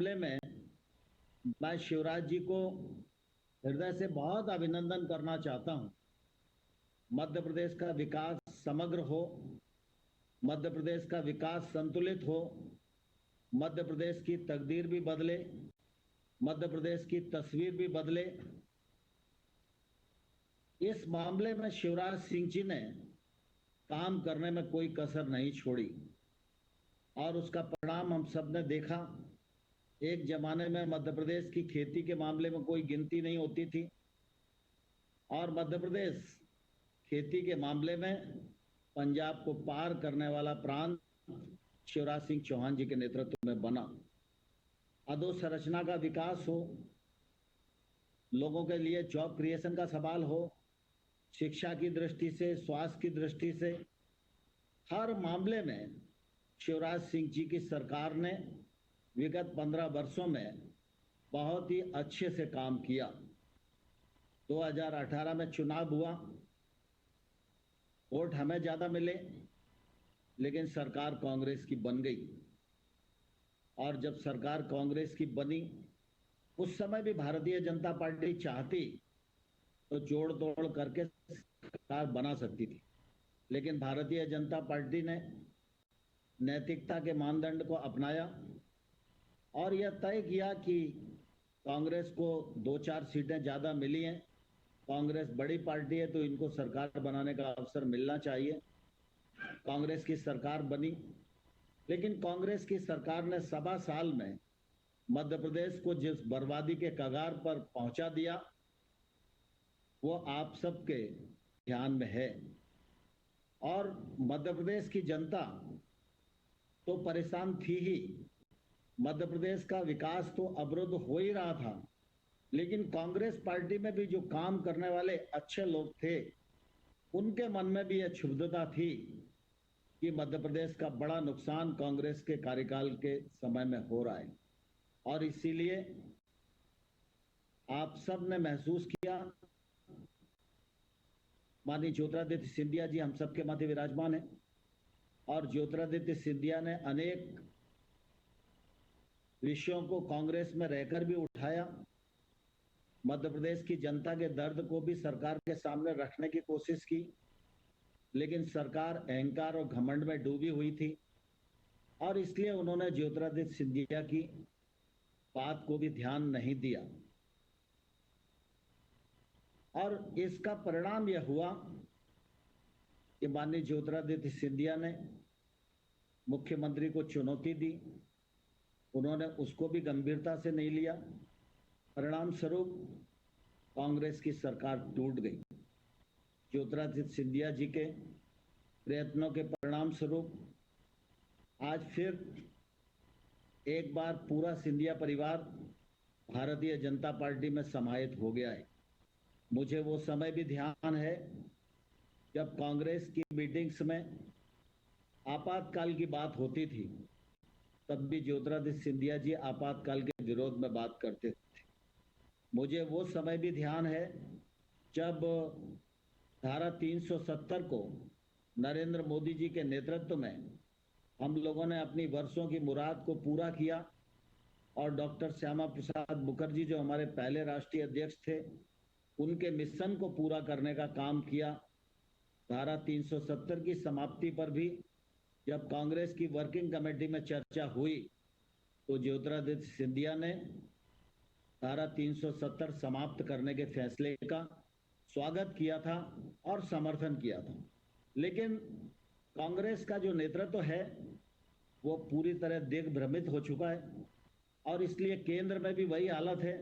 मामले में मैं शिवराज जी को हृदय से बहुत अभिनंदन करना चाहता हूं। मध्य प्रदेश का विकास समग्र हो, मध्य प्रदेश का विकास संतुलित हो, मध्य प्रदेश की तकदीर भी बदले, मध्य प्रदेश की तस्वीर भी बदले। इस मामले में शिवराज सिंह जी ने काम करने में कोई कसर नहीं छोड़ी और उसका परिणाम हम सब ने देखा। एक जमाने में मध्य प्रदेश की खेती के मामले में कोई गिनती नहीं होती थी और मध्य प्रदेश खेती के मामले में पंजाब को पार करने वाला प्रांत शिवराज सिंह चौहान जी के नेतृत्व में बना। अधोसंरचना का विकास हो, लोगों के लिए जॉब क्रिएशन का सवाल हो, शिक्षा की दृष्टि से, स्वास्थ्य की दृष्टि से, हर मामले में शिवराज सिंह जी की सरकार ने विगत 15 वर्षों में बहुत ही अच्छे से काम किया। 2018 में चुनाव हुआ, वोट हमें ज्यादा मिले, लेकिन सरकार कांग्रेस की बन गई और जब सरकार कांग्रेस की बनी उस समय भी भारतीय जनता पार्टी चाहती तो जोड़ तोड़ करके सरकार बना सकती थी, लेकिन भारतीय जनता पार्टी ने नैतिकता के मानदंड को अपनाया और यह तय किया कि कांग्रेस को 2-4 सीटें ज्यादा मिली हैं, कांग्रेस बड़ी पार्टी है तो इनको सरकार बनाने का अवसर मिलना चाहिए। कांग्रेस की सरकार बनी, लेकिन कांग्रेस की सरकार ने 1.25 साल में मध्य प्रदेश को जिस बर्बादी के कगार पर पहुंचा दिया वो आप सबके ध्यान में है और मध्य प्रदेश की जनता तो परेशान थी ही। मध्य प्रदेश का विकास तो अवरुद्ध हो ही रहा था, लेकिन कांग्रेस पार्टी में भी जो काम करने वाले अच्छे लोग थे उनके मन में भी यह क्षुब्धता थी कि मध्य प्रदेश का बड़ा नुकसान कांग्रेस के कार्यकाल के समय में हो रहा है और इसीलिए आप सब ने महसूस किया। माननीय ज्योतिरादित्य सिंधिया जी हम सबके मध्य विराजमान हैं और ज्योतिरादित्य सिंधिया ने अनेक विषयों को कांग्रेस में रहकर भी उठाया। मध्य प्रदेश की जनता के दर्द को भी सरकार के सामने रखने की कोशिश की, लेकिन सरकार अहंकार और घमंड में डूबी हुई थी और इसलिए उन्होंने ज्योतिरादित्य सिंधिया की बात को भी ध्यान नहीं दिया और इसका परिणाम यह हुआ कि माननीय ज्योतिरादित्य सिंधिया ने मुख्यमंत्री को चुनौती दी, उन्होंने उसको भी गंभीरता से नहीं लिया। परिणाम स्वरूप कांग्रेस की सरकार टूट गई। ज्योतिरादित्य सिंधिया जी के प्रयत्नों के परिणाम स्वरूप आज फिर एक बार पूरा सिंधिया परिवार भारतीय जनता पार्टी में समाहित हो गया है। मुझे वो समय भी ध्यान है जब कांग्रेस की मीटिंग्स में आपातकाल की बात होती थी, तब भी ज्योतिरादित्य सिंधिया जी आपातकाल के विरोध में बात करते थे। मुझे वो समय भी ध्यान है जब धारा 370 को नरेंद्र मोदी जी के नेतृत्व में हम लोगों ने अपनी वर्षों की मुराद को पूरा किया और डॉक्टर श्यामा प्रसाद मुखर्जी जो हमारे पहले राष्ट्रीय अध्यक्ष थे उनके मिशन को पूरा करने का काम किया। धारा 370 की समाप्ति पर भी जब कांग्रेस की वर्किंग कमेटी में चर्चा हुई तो ज्योतिरादित्य सिंधिया ने धारा 370 समाप्त करने के फैसले का स्वागत किया था और समर्थन किया था, लेकिन कांग्रेस का जो नेतृत्व है वो पूरी तरह दिग्भ्रमित हो चुका है और इसलिए केंद्र में भी वही हालत है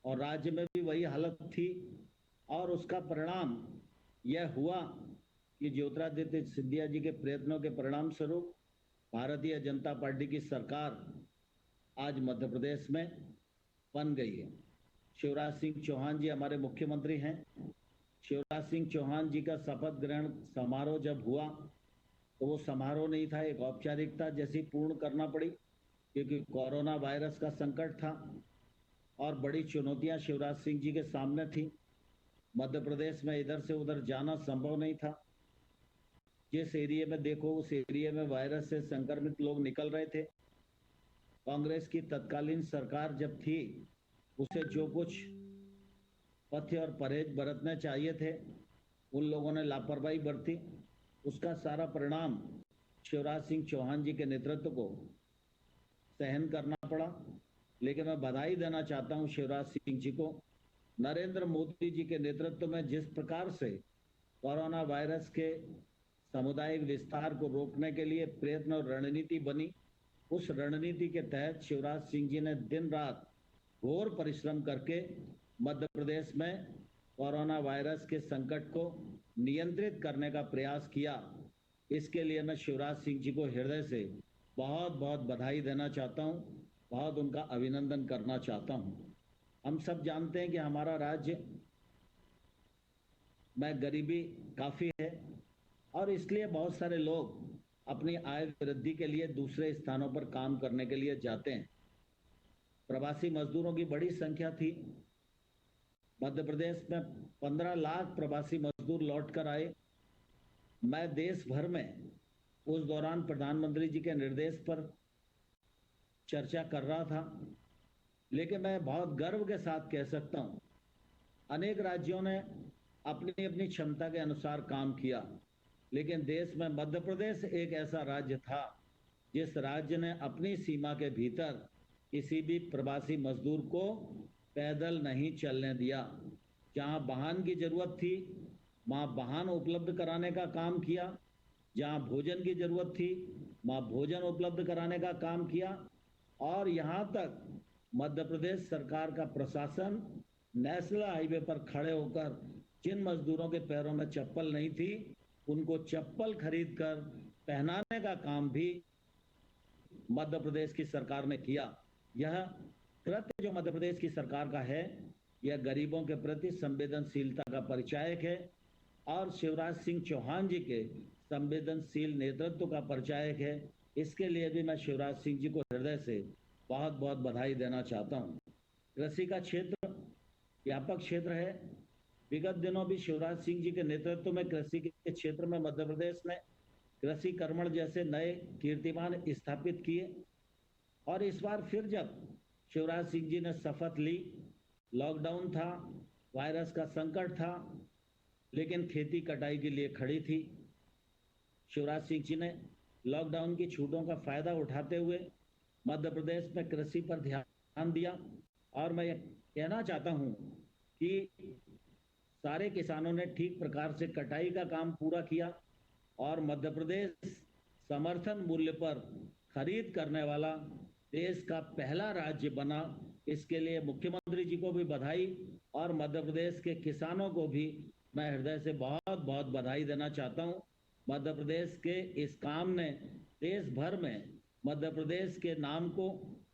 और राज्य में भी वही हालत थी और उसका परिणाम यह हुआ कि ज्योतिरादित्य सिंधिया जी के प्रयत्नों के परिणाम स्वरूप भारतीय जनता पार्टी की सरकार आज मध्य प्रदेश में बन गई है। शिवराज सिंह चौहान जी हमारे मुख्यमंत्री हैं। शिवराज सिंह चौहान जी का शपथ ग्रहण समारोह जब हुआ तो वो समारोह नहीं था, एक औपचारिकता जैसी पूर्ण करना पड़ी क्योंकि कोरोना वायरस का संकट था और बड़ी चुनौतियां शिवराज सिंह जी के सामने थी। मध्य प्रदेश में इधर से उधर जाना संभव नहीं था। जिस एरिया में देखो उस एरिया में वायरस से संक्रमित लोग निकल रहे थे कांग्रेस की तत्कालीन सरकार जब थी, उसे जो कुछ पथ्य और परहेज बरतने चाहिए थे, उन लोगों ने लापरवाही बरती। उसका सारा परिणाम शिवराज सिंह चौहान जी के नेतृत्व को सहन करना पड़ा। लेकिन मैं बधाई देना चाहता हूं शिवराज सिंह जी को। नरेंद्र मोदी जी के नेतृत्व में जिस प्रकार से कोरोना वायरस के सामुदायिक विस्तार को रोकने के लिए प्रयत्न और रणनीति बनी, उस रणनीति के तहत शिवराज सिंह जी ने दिन रात घोर परिश्रम करके मध्य प्रदेश में कोरोना वायरस के संकट को नियंत्रित करने का प्रयास किया। इसके लिए मैं शिवराज सिंह जी को हृदय से बहुत बहुत बधाई देना चाहता हूं, बहुत उनका अभिनंदन करना चाहता हूं। हम सब जानते हैं कि हमारा राज्य में गरीबी काफी है और इसलिए बहुत सारे लोग अपनी आय वृद्धि के लिए दूसरे स्थानों पर काम करने के लिए जाते हैं। प्रवासी मजदूरों की बड़ी संख्या थी। मध्य प्रदेश में 15 लाख प्रवासी मजदूर लौट कर आए। मैं देश भर में उस दौरान प्रधानमंत्री जी के निर्देश पर चर्चा कर रहा था, लेकिन मैं बहुत गर्व के साथ कह सकता हूं, अनेक राज्यों ने अपनी अपनी क्षमता के अनुसार काम किया, लेकिन देश में मध्य प्रदेश एक ऐसा राज्य था जिस राज्य ने अपनी सीमा के भीतर किसी भी प्रवासी मजदूर को पैदल नहीं चलने दिया। जहां वाहन की जरूरत थी, वहां वाहन उपलब्ध कराने का काम किया। जहां भोजन की जरूरत थी, वहां भोजन उपलब्ध कराने का काम किया। और यहां तक मध्य प्रदेश सरकार का प्रशासन नेशनल हाईवे पर खड़े होकर जिन मजदूरों के पैरों में चप्पल नहीं थी, उनको चप्पल खरीदकर पहनाने का काम भी मध्य प्रदेश की सरकार ने किया। यह कृत्य जो मध्य प्रदेश की सरकार का है, यह गरीबों के प्रति संवेदनशीलता का परिचायक है और शिवराज सिंह चौहान जी के संवेदनशील नेतृत्व का परिचायक है। इसके लिए भी मैं शिवराज सिंह जी को हृदय से बहुत बहुत बधाई देना चाहता हूं। कृषि का क्षेत्र व्यापक क्षेत्र है। विगत दिनों भी शिवराज सिंह जी के नेतृत्व में कृषि के क्षेत्र में मध्य प्रदेश ने कृषि कर्मण जैसे नए कीर्तिमान स्थापित किए। और इस बार फिर जब शिवराज सिंह जी ने शपथ ली, लॉकडाउन था, वायरस का संकट था, लेकिन खेती कटाई के लिए खड़ी थी। शिवराज सिंह जी ने लॉकडाउन की छूटों का फायदा उठाते हुए मध्य प्रदेश में कृषि पर ध्यान दिया। और मैं कहना चाहता हूं कि सारे किसानों ने ठीक प्रकार से कटाई का काम पूरा किया और मध्य प्रदेश समर्थन मूल्य पर खरीद करने वाला देश का पहला राज्य बना। इसके लिए मुख्यमंत्री जी को भी बधाई और मध्य प्रदेश के किसानों को भी मैं हृदय से बहुत बहुत बधाई देना चाहता हूं। मध्य प्रदेश के इस काम ने देश भर में मध्य प्रदेश के नाम को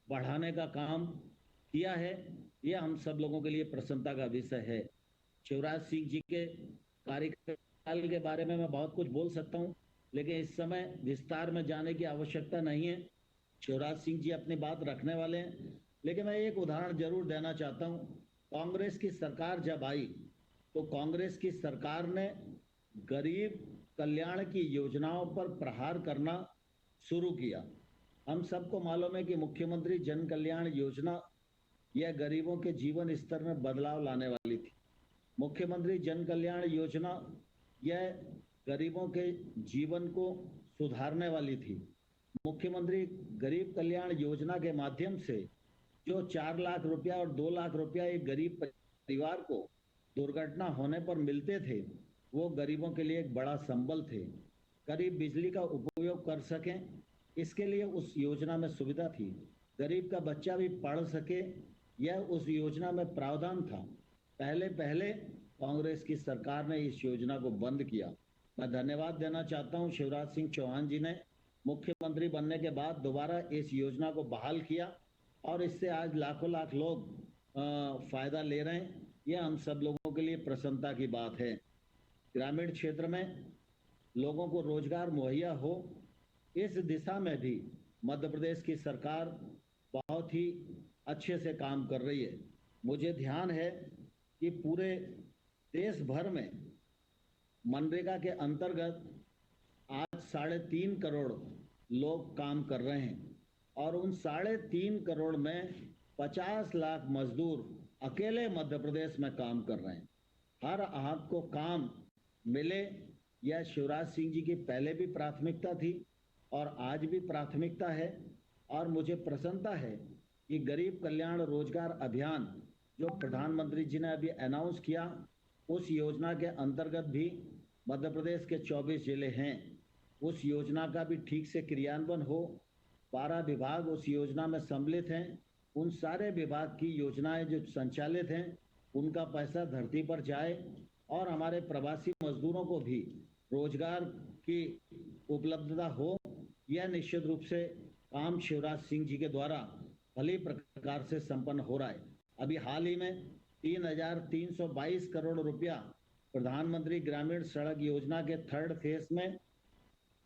बढ़ाने का काम किया है। यह हम सब लोगों के लिए प्रसन्नता का विषय है। शिवराज सिंह जी के कार्यकाल के बारे में मैं बहुत कुछ बोल सकता हूं, लेकिन इस समय विस्तार में जाने की आवश्यकता नहीं है। शिवराज सिंह जी अपनी बात रखने वाले हैं, लेकिन मैं एक उदाहरण जरूर देना चाहता हूं। कांग्रेस की सरकार जब आई तो कांग्रेस की सरकार ने गरीब कल्याण की योजनाओं पर प्रहार करना शुरू किया। हम सबको मालूम है कि मुख्यमंत्री जन कल्याण योजना यह गरीबों के जीवन स्तर में बदलाव लाने वाली थी। मुख्यमंत्री जन कल्याण योजना यह गरीबों के जीवन को सुधारने वाली थी। मुख्यमंत्री गरीब कल्याण योजना के माध्यम से जो 4 लाख रुपया और 2 लाख रुपया एक गरीब परिवार को दुर्घटना होने पर मिलते थे, वो गरीबों के लिए एक बड़ा संबल थे। गरीब बिजली का उपयोग कर सकें, इसके लिए उस योजना में सुविधा थी। गरीब का बच्चा भी पढ़ सके, यह उस योजना में प्रावधान था। पहले पहले कांग्रेस की सरकार ने इस योजना को बंद किया। मैं धन्यवाद देना चाहता हूं शिवराज सिंह चौहान जी ने मुख्यमंत्री बनने के बाद दोबारा इस योजना को बहाल किया और इससे आज लाखों लाख लोग फायदा ले रहे हैं। यह हम सब लोगों के लिए प्रसन्नता की बात है। ग्रामीण क्षेत्र में लोगों को रोजगार मुहैया हो, इस दिशा में भी मध्य प्रदेश की सरकार बहुत ही अच्छे से काम कर रही है। मुझे ध्यान है कि पूरे देश भर में मनरेगा के अंतर्गत आज 3.5 करोड़ लोग काम कर रहे हैं। और उन 3.5 करोड़ में 50 लाख मजदूर अकेले मध्य प्रदेश में काम कर रहे हैं। हर हाथ को काम मिले, यह शिवराज सिंह जी की पहले भी प्राथमिकता थी और आज भी प्राथमिकता है। और मुझे प्रसन्नता है कि गरीब कल्याण रोजगार अभियान जो प्रधानमंत्री जी ने अभी अनाउंस किया, उस योजना के अंतर्गत भी मध्य प्रदेश के 24 जिले हैं, उस योजना का भी ठीक से क्रियान्वयन हो। 12 विभाग उस योजना में सम्मिलित हैं। उन सारे विभाग की योजनाएं जो संचालित हैं, उनका पैसा धरती पर जाए और हमारे प्रवासी मजदूरों को भी रोजगार की उपलब्धता हो। यह निश्चित रूप से काम शिवराज सिंह जी के द्वारा भली प्रकार से संपन्न हो रहा है। अभी हाल ही में 3,322 करोड़ रुपया प्रधानमंत्री ग्रामीण सड़क योजना के 3rd फेज में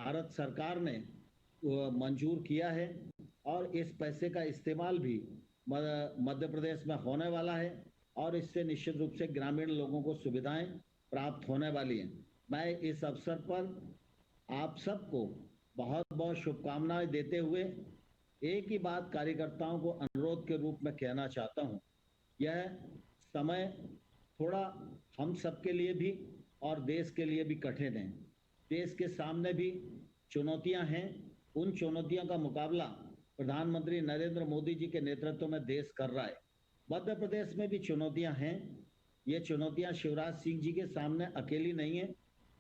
भारत सरकार ने मंजूर किया है और इस पैसे का इस्तेमाल भी मध्य प्रदेश में होने वाला है और इससे निश्चित रूप से ग्रामीण लोगों को सुविधाएं प्राप्त होने वाली हैं। मैं इस अवसर पर आप सबको बहुत बहुत शुभकामनाएं देते हुए एक ही बात कार्यकर्ताओं को अनुरोध के रूप में कहना चाहता हूं। यह समय थोड़ा हम सबके लिए भी और देश के लिए भी कठिन है। देश के सामने भी चुनौतियां हैं। उन चुनौतियों का मुकाबला प्रधानमंत्री नरेंद्र मोदी जी के नेतृत्व में देश कर रहा है। मध्य प्रदेश में भी चुनौतियां हैं। ये चुनौतियां शिवराज सिंह जी के सामने अकेली नहीं है,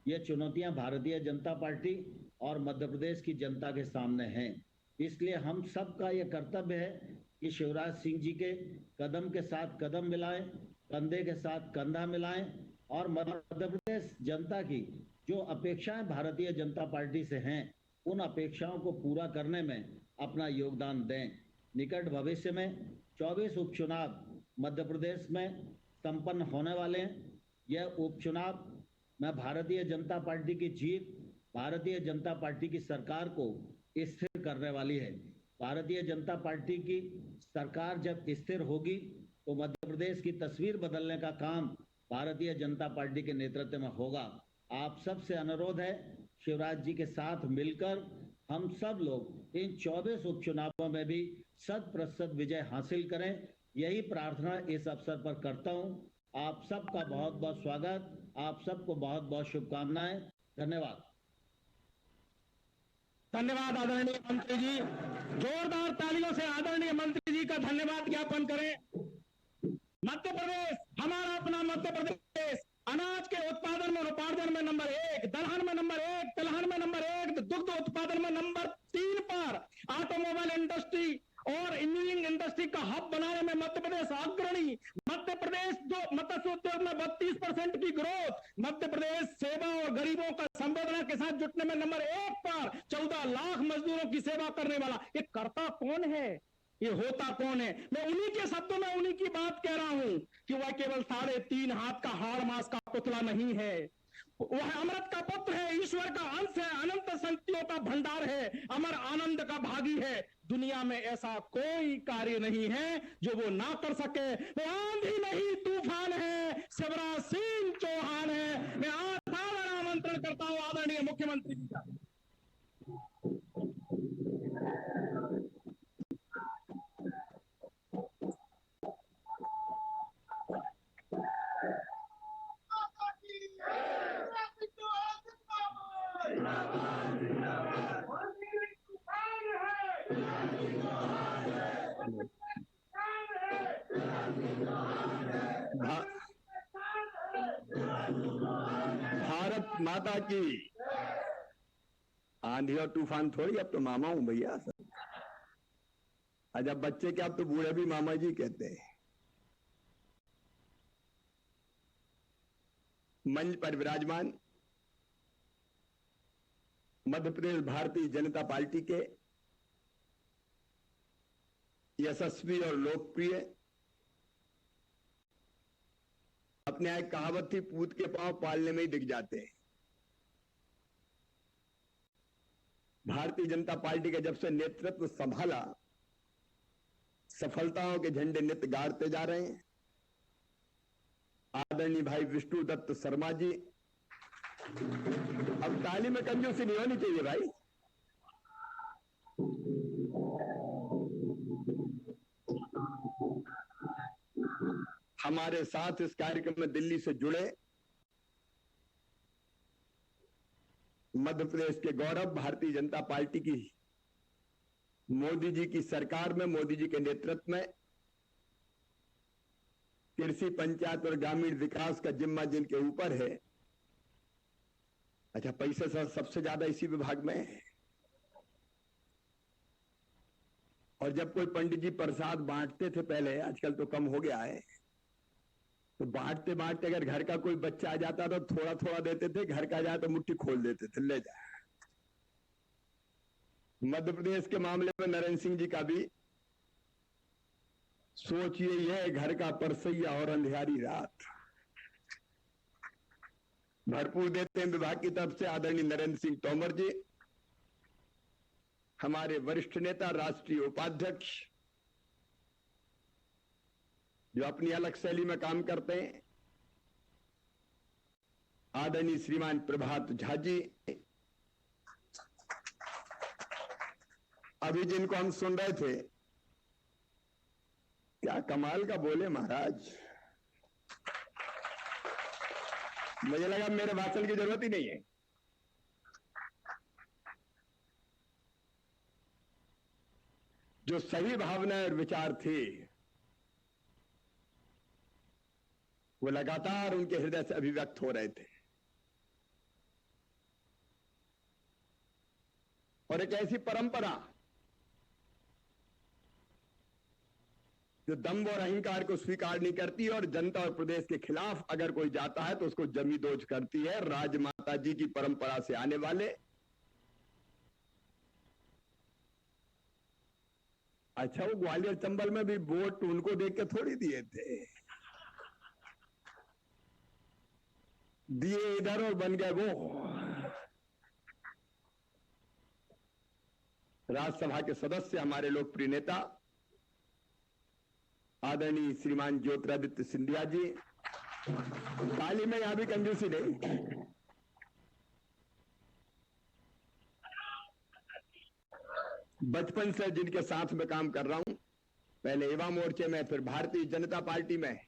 ये चुनौतियां भारतीय जनता पार्टी और मध्य प्रदेश की जनता के सामने हैं। इसलिए हम सबका ये कर्तव्य है कि शिवराज सिंह जी के कदम के साथ कदम मिलाएं, कंधे के साथ कंधा मिलाएं और मध्य प्रदेश जनता की जो अपेक्षाएं भारतीय जनता पार्टी से हैं, उन अपेक्षाओं को पूरा करने में अपना योगदान दें। निकट भविष्य में 24 उपचुनाव मध्य प्रदेश में संपन्न होने वाले हैं। यह उपचुनाव में भारतीय जनता पार्टी की जीत, भारतीय जनता पार्टी की सरकार को स्थिर करने वाली है। भारतीय जनता पार्टी की सरकार जब स्थिर होगी तो मध्य प्रदेश की तस्वीर बदलने का काम भारतीय जनता पार्टी के नेतृत्व में होगा। आप सबसे अनुरोध है, शिवराज जी के साथ मिलकर हम सब लोग इन 24 उपचुनावों में भी 100% विजय हासिल करें। यही प्रार्थना इस अवसर पर करता हूं। आप सबका बहुत बहुत स्वागत, आप सबको बहुत बहुत शुभकामनाएं। धन्यवाद। धन्यवाद आदरणीय मंत्री जी। जोरदार तालियों से आदरणीय मंत्री जी का धन्यवाद ज्ञापन करें। मध्य प्रदेश, हमारा अपना मध्य प्रदेश अनाज के उत्पादन में, उपार्जन में नंबर 1, दलहन में नंबर 1, तिलहन में नंबर 1, दुग्ध उत्पादन में नंबर 3 पर, ऑटोमोबाइल इंडस्ट्री और इंजीनियरिंग इंडस्ट्री का हब बनाने में मध्य प्रदेश अग्रणी। मध्य प्रदेश जो मत्स्य उद्योग में 32% की ग्रोथ, मध्य प्रदेश सेवा और गरीबों का संवेदना के साथ जुटने में नंबर 1 पर, 14 लाख मजदूरों की सेवा करने वाला। ये करता कौन है, ये होता कौन है? मैं उन्हीं के शब्दों में उन्हीं की बात कह रहा हूं कि वह केवल 3.5 हाथ का हाड़ मास का पुतला नहीं है, वह अमृत का पुत्र है, ईश्वर का अंश है, अनंत शक्तियों का भंडार है, अमर आनंद का भागी है। दुनिया में ऐसा कोई कार्य नहीं है जो वो ना कर सके। वो आंधी नहीं तूफान है, शिवराज सिंह चौहान है। मैं आज सादर आमंत्रण करता हूं आदरणीय मुख्यमंत्री जी का। भारत माता की। आंधी और तूफान थोड़ी, अब तो मामा हूं भैया। जब बच्चे के अब तो बूढ़े भी मामा जी कहते हैं। मंच पर विराजमान मध्य प्रदेश भारतीय जनता पार्टी के यशस्वी और लोकप्रिय, अपने एक कहावत थी, पूत के पांव पालने में ही दिख जाते हैं। भारतीय जनता पार्टी का जब से नेतृत्व संभाला, सफलताओं के झंडे नित्य गाड़ते जा रहे हैं। आदरणीय भाई विष्णु दत्त शर्मा जी, अब ताली में कंजूसी नहीं होनी चाहिए भाई। हमारे साथ इस कार्यक्रम में दिल्ली से जुड़े मध्य प्रदेश के गौरव, भारतीय जनता पार्टी की मोदी जी की सरकार में, मोदी जी के नेतृत्व में कृषि, पंचायत और ग्रामीण विकास का जिम्मा जिनके ऊपर है। अच्छा, पैसे सबसे ज्यादा इसी विभाग में है। और जब कोई पंडित जी प्रसाद बांटते थे पहले, आजकल तो कम हो गया है, तो बांटते बांटते अगर घर का कोई बच्चा आ जाता तो थोड़ा थोड़ा देते थे, घर का जाए तो मुट्ठी खोल देते थे, ले जा। मध्य प्रदेश के मामले में नरेंद्र सिंह जी का भी सोचिए, यह घर का परसैया और अंधियारी रात भरपूर देते हैं विभाग की तरफ से आदरणीय नरेंद्र सिंह तोमर जी, हमारे वरिष्ठ नेता, राष्ट्रीय उपाध्यक्ष, जो अपनी अलग शैली में काम करते हैं, आदरणीय श्रीमान प्रभात झा जी, अभी जिनको हम सुन रहे थे, क्या कमाल का बोले महाराज, मुझे लगा मेरे भाषण की जरूरत ही नहीं है। जो सही भावनाएं और विचार थे वो लगातार उनके हृदय से अभिव्यक्त हो रहे थे। और एक ऐसी परंपरा जो दम्भ और अहंकार को स्वीकार नहीं करती और जनता और प्रदेश के खिलाफ अगर कोई जाता है तो उसको जमी दोज करती है, राजमाता जी की परंपरा से आने वाले। अच्छा, वो ग्वालियर चंबल में भी वोट उनको देख के थोड़ी दिए थे, दिए इधर और बन गए वो। राज्यसभा के सदस्य, हमारे लोकप्रिय नेता आदरणीय श्रीमान ज्योतिरादित्य सिंधिया जी, ताली में यहां भी कंजूसी नहीं। बचपन से जिनके साथ में काम कर रहा हूं, पहले युवा मोर्चे में, फिर भारतीय जनता पार्टी में,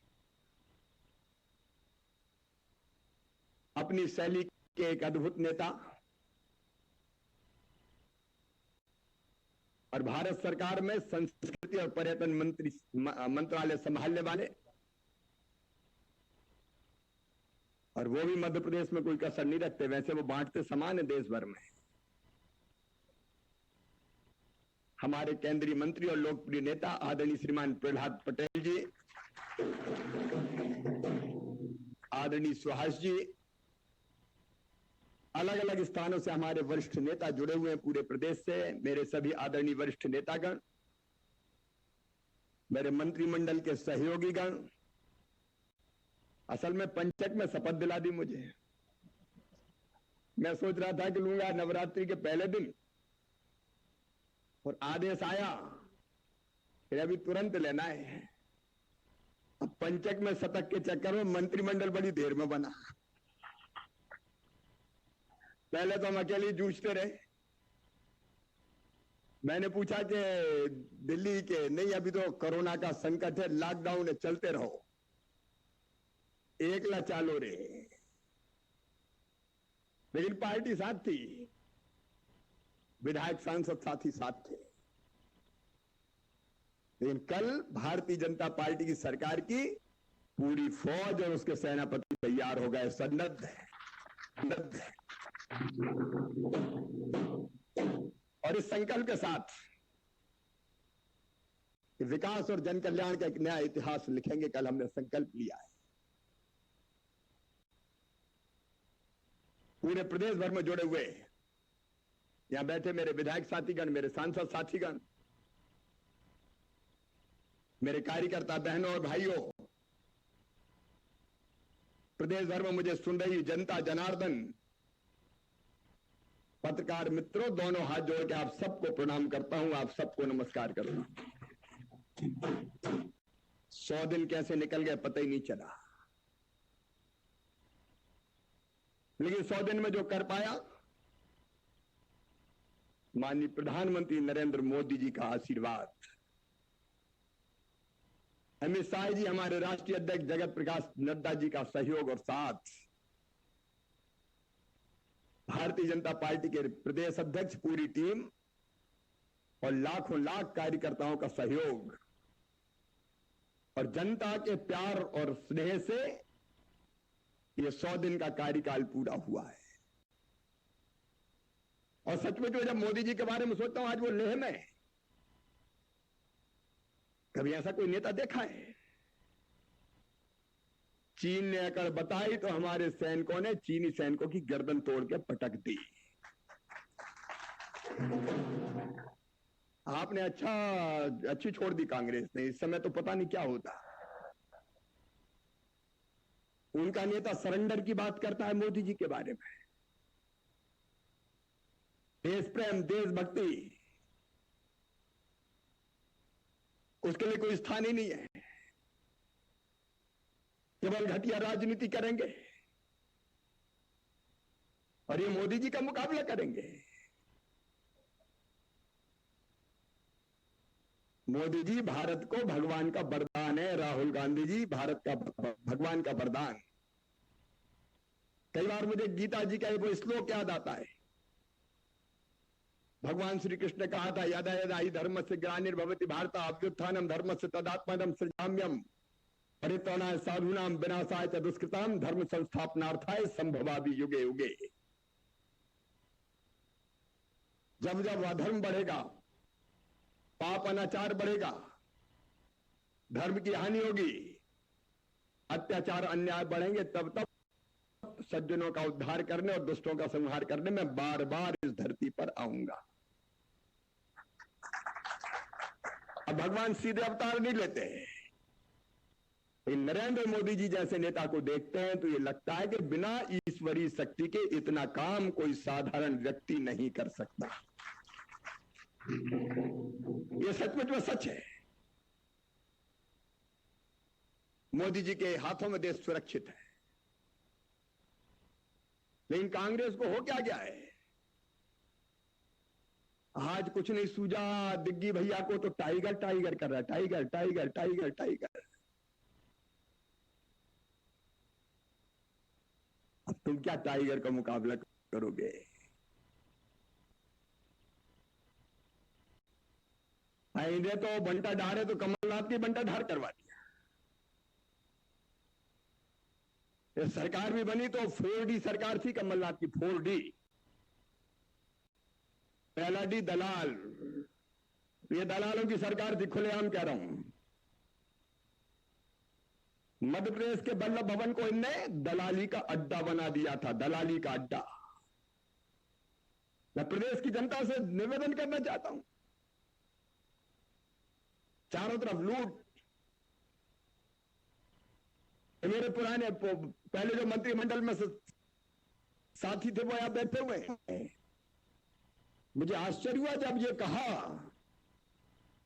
अपनी शैली के एक अद्भुत नेता और भारत सरकार में संस्कृति और पर्यटन मंत्रालय संभालने वाले, और वो भी मध्य प्रदेश में कोई कसर नहीं रखते, वैसे वो बांटते समान है देश भर में। हमारे केंद्रीय मंत्री और लोकप्रिय नेता आदरणीय श्रीमान प्रहलाद पटेल जी, आदरणीय सुहास जी, अलग अलग स्थानों से हमारे वरिष्ठ नेता जुड़े हुए हैं पूरे प्रदेश से। मेरे सभी आदरणीय वरिष्ठ नेतागण, मेरे मंत्रिमंडल के सहयोगीगण, असल में पंचक में शपथ दिला दी मुझे। मैं सोच रहा था कि लूंगा नवरात्रि के पहले दिन, और आदेश आया फिर अभी तुरंत लेना है। अब पंचक में शतक के चक्कर में मंत्रिमंडल बड़ी देर में बना। पहले तो हम अकेले जूझते रहे। मैंने पूछा कि दिल्ली के, नहीं अभी तो कोरोना का संकट है, लॉकडाउन है, चलते रहो, एकला चालो रे। लेकिन पार्टी साथ थी, विधायक सांसद साथी साथ थे। लेकिन कल भारतीय जनता पार्टी की सरकार की पूरी फौज और उसके सेनापति तैयार हो गए, सन्नद्ध है। और इस संकल्प के साथ विकास और जन कल्याण का एक नया इतिहास लिखेंगे, कल हमने संकल्प लिया है। पूरे प्रदेश भर में जुड़े हुए यहां बैठे मेरे विधायक साथीगण, मेरे सांसद साथीगण, मेरे कार्यकर्ता बहनों और भाइयों, प्रदेश भर में मुझे सुन रही जनता जनार्दन, पत्रकार मित्रों, दोनों हाथ जोड़ के आप सबको प्रणाम करता हूं, आप सबको नमस्कार करता हूं। 100 दिन कैसे निकल गए पता ही नहीं चला, लेकिन 100 दिन में जो कर पाया, माननीय प्रधानमंत्री नरेंद्र मोदी जी का आशीर्वाद, अमित शाह जी, हमारे राष्ट्रीय अध्यक्ष जगत प्रकाश नड्डा जी का सहयोग और साथ, भारतीय जनता पार्टी के प्रदेश अध्यक्ष, पूरी टीम और लाखों लाख कार्यकर्ताओं का सहयोग और जनता के प्यार और स्नेह से ये 100 दिन का कार्यकाल पूरा हुआ है। और सचमुच में जब मोदी जी के बारे में सोचता हूं, आज वो लेह में, कभी ऐसा कोई नेता देखा है? चीन ने अकड़ बताई तो हमारे सैनिकों ने चीनी सैनिकों की गर्दन तोड़ के पटक दी। आपने अच्छी छोड़ दी कांग्रेस ने, इस समय तो पता नहीं क्या होता। उनका नेता सरेंडर की बात करता है मोदी जी के बारे में, देश प्रेम, देशभक्ति, उसके लिए कोई स्थान ही नहीं है। केवल घटिया राजनीति करेंगे और ये मोदी जी का मुकाबला करेंगे। मोदी जी भारत को भगवान का वरदान है, राहुल गांधी जी भारत का भगवान का वरदान। कई बार मुझे गीता जी का वो श्लोक याद आता है। भगवान श्री कृष्ण ने कहा था, यदा यदा हि धर्म से ग्लानिर्भवति भारत अभ्युत्थानम धर्म से तदात्मनम सृजाम्यम परित्राणाय साधूनाम विनाशाय च दुष्कृताम धर्म संस्थापनार्थाय संभवामि युगे युगे। जब जब अधर्म बढ़ेगा, पाप अनाचार बढ़ेगा, धर्म की हानि होगी, अत्याचार अन्याय बढ़ेंगे, तब तब सज्जनों का उद्धार करने और दुष्टों का संहार करने में बार बार इस धरती पर आऊंगा। अब भगवान सीधे अवतार नहीं लेते। नरेंद्र मोदी जी जैसे नेता को देखते हैं तो ये लगता है कि बिना ईश्वरीय शक्ति के इतना काम कोई साधारण व्यक्ति नहीं कर सकता। ये सचमुच में सच है। मोदी जी के हाथों में देश सुरक्षित है। लेकिन कांग्रेस को हो क्या गया है? आज कुछ नहीं सूझा। दिग्गी भैया को तो टाइगर टाइगर कर रहा है, टाइगर टाइगर टाइगर टाइगर। अब तुम क्या टाइगर का मुकाबला करोगे? इन्हें तो बंटा ढार है तो कमलनाथ की बंटा ढार करवा दिया। ये सरकार भी बनी तो 4D सरकार थी कमलनाथ की, 4D। पहला डी दलाल, ये दलालों की सरकार थी, खुलेआम कह रहा हूं। मध्य प्रदेश के वल्लभ भवन को इनने दलाली का अड्डा बना दिया था, दलाली का अड्डा। मैं प्रदेश की जनता से निवेदन करना चाहता हूं, चारों तरफ लूट। मेरे पुराने पहले जो मंत्रिमंडल में साथी थे वो यहां बैठे हुए हैं। मुझे आश्चर्य हुआ जब ये कहा।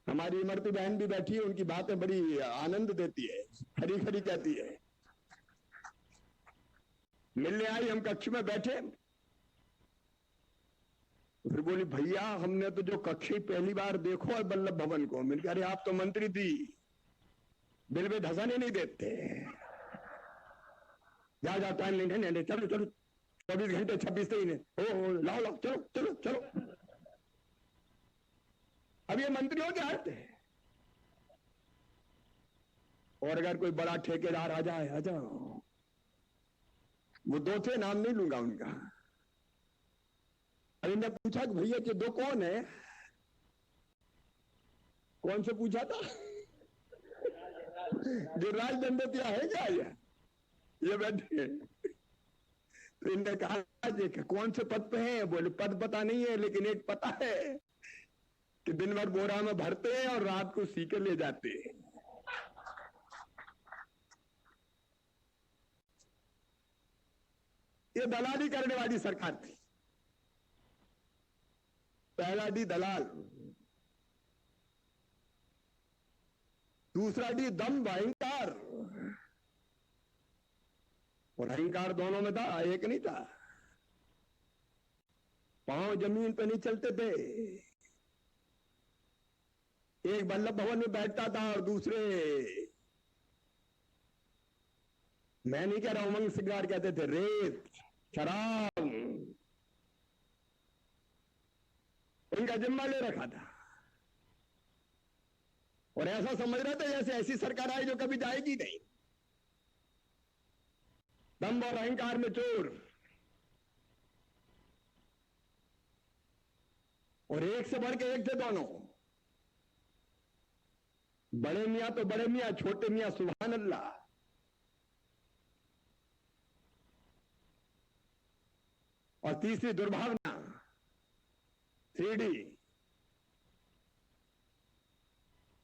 हमारी इमरती बहन भी बैठी है, उनकी बातें बड़ी आनंद देती है, खरी खरी कहती है। मिलने आई, हम कक्ष में बैठे, फिर बोली भैया हमने तो जो कक्ष ही पहली बार देखो है वल्लभ भवन को। मैंने कहा अरे आप तो मंत्री थी, बिल में धसाने नहीं देते। जा जाता है, नहीं चलो चलो 24 घंटे 26 दिन हो लाओ लाओ, चलो चलो चलो। अब ये मंत्रियों के हाथ है। और अगर कोई बड़ा ठेकेदार आ जाओ, वो 2 थे, नाम नहीं लूंगा उनका। अरे मैं पूछा कि भैया ये 2 कौन है? कौन से पूछा था? जो राजदंडतिया है क्या ये बैठे? तो इनने कहा कि कौन से पद पे हैं? बोले पद पता नहीं है, लेकिन एक पता है कि दिन भर बोरा में भरते हैं और रात को सीकर ले जाते हैं। ये दलाली करने वाली सरकार थी। पहला डी दलाल, दूसरा डी दम्भ, अहंकार। और अहंकार दोनों में था, एक नहीं था। पांव जमीन पे नहीं चलते थे। एक वल्लभ भवन में बैठता था और दूसरे मैं नहीं कह रहा, उमंग सिंगार कहते थे रेत शराब उनका जिम्मा ले रखा था और ऐसा समझ रहे थे जैसे ऐसी सरकार आई जो कभी जाएगी नहीं। दंभ और अहंकार में चोर, और एक से बढ़ के एक थे दोनों। बड़े मियां तो बड़े मियां, छोटे मियां सुभान अल्लाह। और तीसरी दुर्भावना 3D,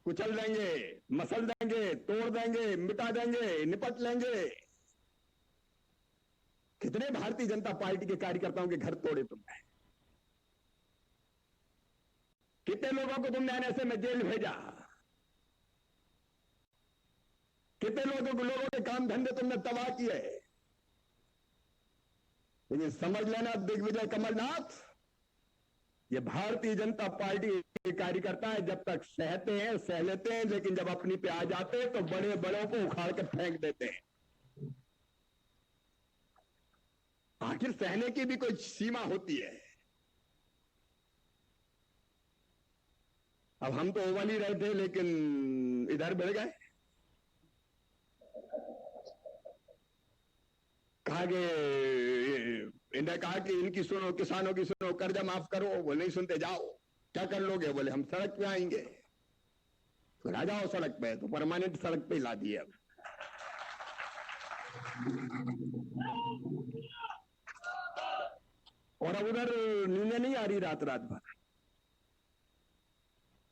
कुचल देंगे, मसल देंगे, तोड़ देंगे, मिटा देंगे, निपट लेंगे। कितने भारतीय जनता पार्टी के कार्यकर्ताओं के घर तोड़े तुमने? कितने लोगों को तुमने NSA में जेल भेजा? कितने लोगों के काम धंधे तुमने तबाह किए? लेकिन समझ लेना दिग्विजय कमलनाथ, ये भारतीय जनता पार्टी के कार्यकर्ता है। जब तक सहते हैं सह लेते हैं, लेकिन जब अपनी पे आ जाते हैं तो बड़े बड़ों को उखाड़ कर फेंक देते हैं। आखिर सहने की भी कोई सीमा होती है। अब हम तो ओवल ही रहे थे, लेकिन इधर बढ़ गए। कहा कि इन्हें कहा कि इनकी सुनो, किसानों की सुनो, कर्जा माफ करो। वो नहीं सुनते, जाओ क्या कर लोगे? बोले हम सड़क पे आएंगे। तो आ जाओ सड़क पे, तो परमानेंट सड़क पे ला दिए। अब और अब उधर नींद नहीं आ रही रात रात भर।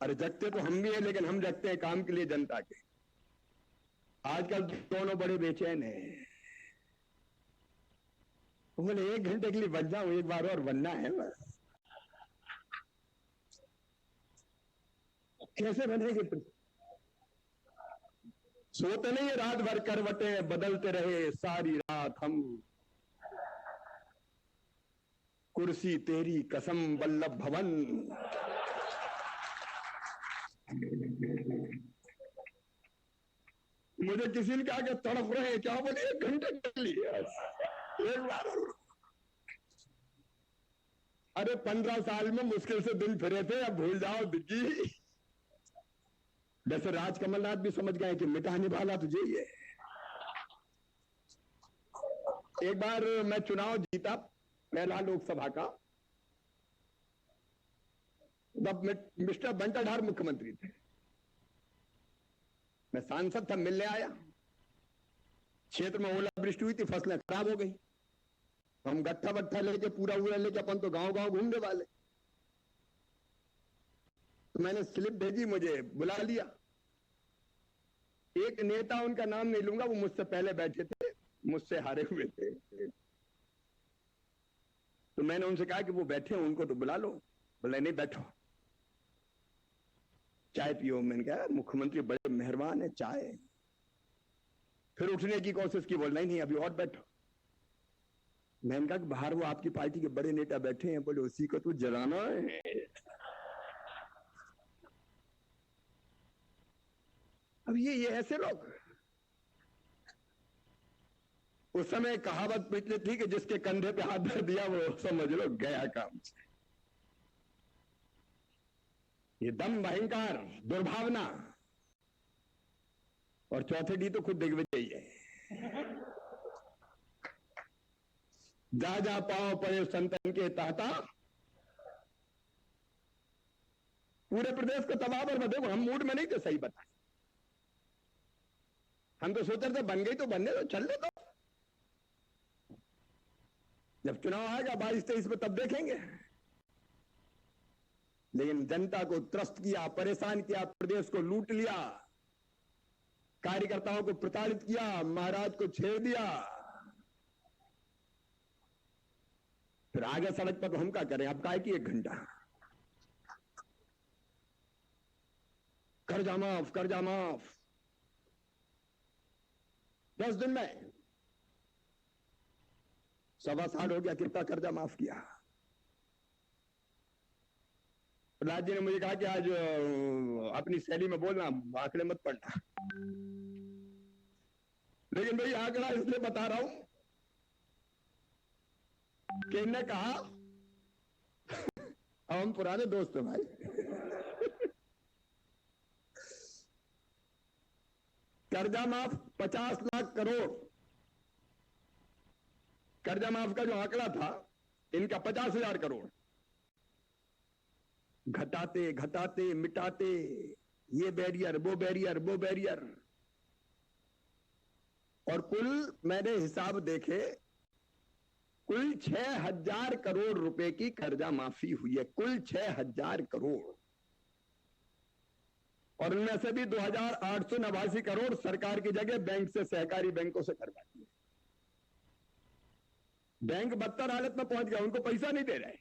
अरे जगते तो हम भी हैं, लेकिन हम जगते हैं काम के लिए, जनता के। आजकल दोनों बड़े बेचैन हैं। बोले 1 घंटे के लिए बच जाऊं, एक बार और बनना है बस। कैसे बनेंगे? सोते नहीं, रात भर करवटें बदलते रहे सारी रात हम। कुर्सी तेरी कसम वल्लभ भवन। मुझे किसी ने कहा कि तड़प रहे क्या? बोले 1 घंटे के लिए एक बार। अरे 15 साल में मुश्किल से दिन फिरे थे, अब भूल जाओ दिग्गी। जैसे राज कमलनाथ भी समझ गए कि मिटाने वाला तुझे ही है। एक बार मैं चुनाव जीता, पहला लोकसभा का, तब मिस्टर बंटाधार मुख्यमंत्री थे। मैं सांसद था, मिलने आया। क्षेत्र में ओलावृष्टि हुई थी, फसलें खराब हो गई। हम गट्ठा बट्ठा लेके, पूरा लेके अपन तो गांव गांव घूमने वाले। तो मैंने स्लिप भेजी, मुझे बुला लिया। एक नेता, उनका नाम नहीं लूंगा, वो मुझसे पहले बैठे थे, मुझसे हारे हुए थे। तो मैंने उनसे कहा कि वो बैठे हैं, उनको तो बुला लो। बोले नहीं, बैठो चाय पियो। मैंने कहा मुख्यमंत्री बड़े मेहरबान है, चाय। फिर उठने की कोशिश की, बोल नहीं अभी और बैठो। मैंने कहा कि बाहर वो आपकी पार्टी के बड़े नेता बैठे हैं। बोले उसी को तो जलाना है। अब ये ऐसे लोग। उस समय कहावत पिछले थी कि जिसके कंधे पे हाथ धर दिया वो समझ लो गया काम से। ये दम, अहंकार, दुर्भावना। और चौथे डी तो खुद दिग्विजय ही है। जा जा पाओ पड़े संतन के ताता। पूरे प्रदेश को तबाह पर देखो, हम मूड में नहीं थे, सही बता। हम तो सोच रहे थे बन गई तो बनने दो, चल दो। जब चुनाव आएगा 22-23 में, तब देखेंगे। लेकिन जनता को त्रस्त किया, परेशान किया, प्रदेश को लूट लिया, कार्यकर्ताओं को प्रताड़ित किया, महाराज को छेड़ दिया। फिर आगे सड़क पर तो हम क्या करें? अब काय की 1 घंटा कर्जा माफ, कर्जा माफ। 10 दिन में 1.25 साल हो गया, कितना कर्जा माफ किया। प्रहलाद जी ने मुझे कहा कि आज अपनी शैली में बोलना, आंकड़े मत पढ़ना। लेकिन भाई आंकड़ा इसलिए बता रहा हूं कि इन्हें कहा हम पुराने दोस्त हैं भाई। कर्जा माफ 50 लाख करोड़, कर्जा माफ का जो आंकड़ा था इनका 50,000 करोड़, घटाते घटाते मिटाते, ये बैरियर वो बैरियर वो बैरियर, और कुल मैंने हिसाब देखे कुल 6,000 करोड़ रुपए की कर्जा माफी हुई है, कुल 6,000 करोड़। और इनमें से भी 2,889 करोड़ सरकार की जगह बैंक से, सहकारी बैंकों से करवाई है। बैंक बदतर हालत में पहुंच गया, उनको पैसा नहीं दे रहे।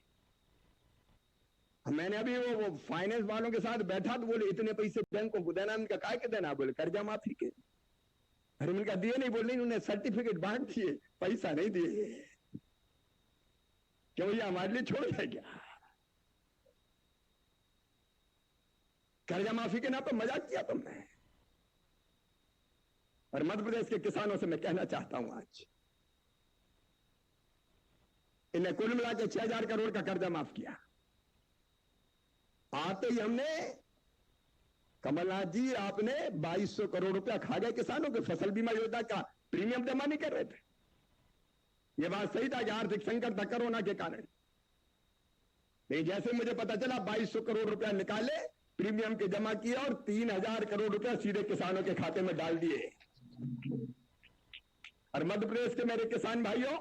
मैंने अभी वो फाइनेंस वालों के साथ बैठा तो बोले इतने पैसे बैंकों को देना, उनका काय के देना, बोले कर्जा माफी के। अरे उनका दिए नहीं, बोले उन्होंने सर्टिफिकेट बांट दिए, पैसा नहीं दिए। क्यों, ये हमारे लिए छोड़ जाए क्या? कर्जा माफी के नाम पर मजाक किया तुमने। और मध्य प्रदेश के किसानों से मैं कहना चाहता हूं, आज इन्हें कुल मिला के 6,000 करोड़ का कर्जा माफ किया। आते ही हमने, कमलनाथ जी आपने 2,200 करोड़ रुपया खा गए किसानों के। फसल बीमा योजना का प्रीमियम जमा नहीं कर रहे थे। यह बात सही था कि आर्थिक संकट था कोरोना के कारण, लेकिन जैसे मुझे पता चला 2,200 करोड़ रुपया निकाले, प्रीमियम के जमा किए और 3,000 करोड़ रुपया सीधे किसानों के खाते में डाल दिए। और मध्य प्रदेश के मेरे किसान भाइयों,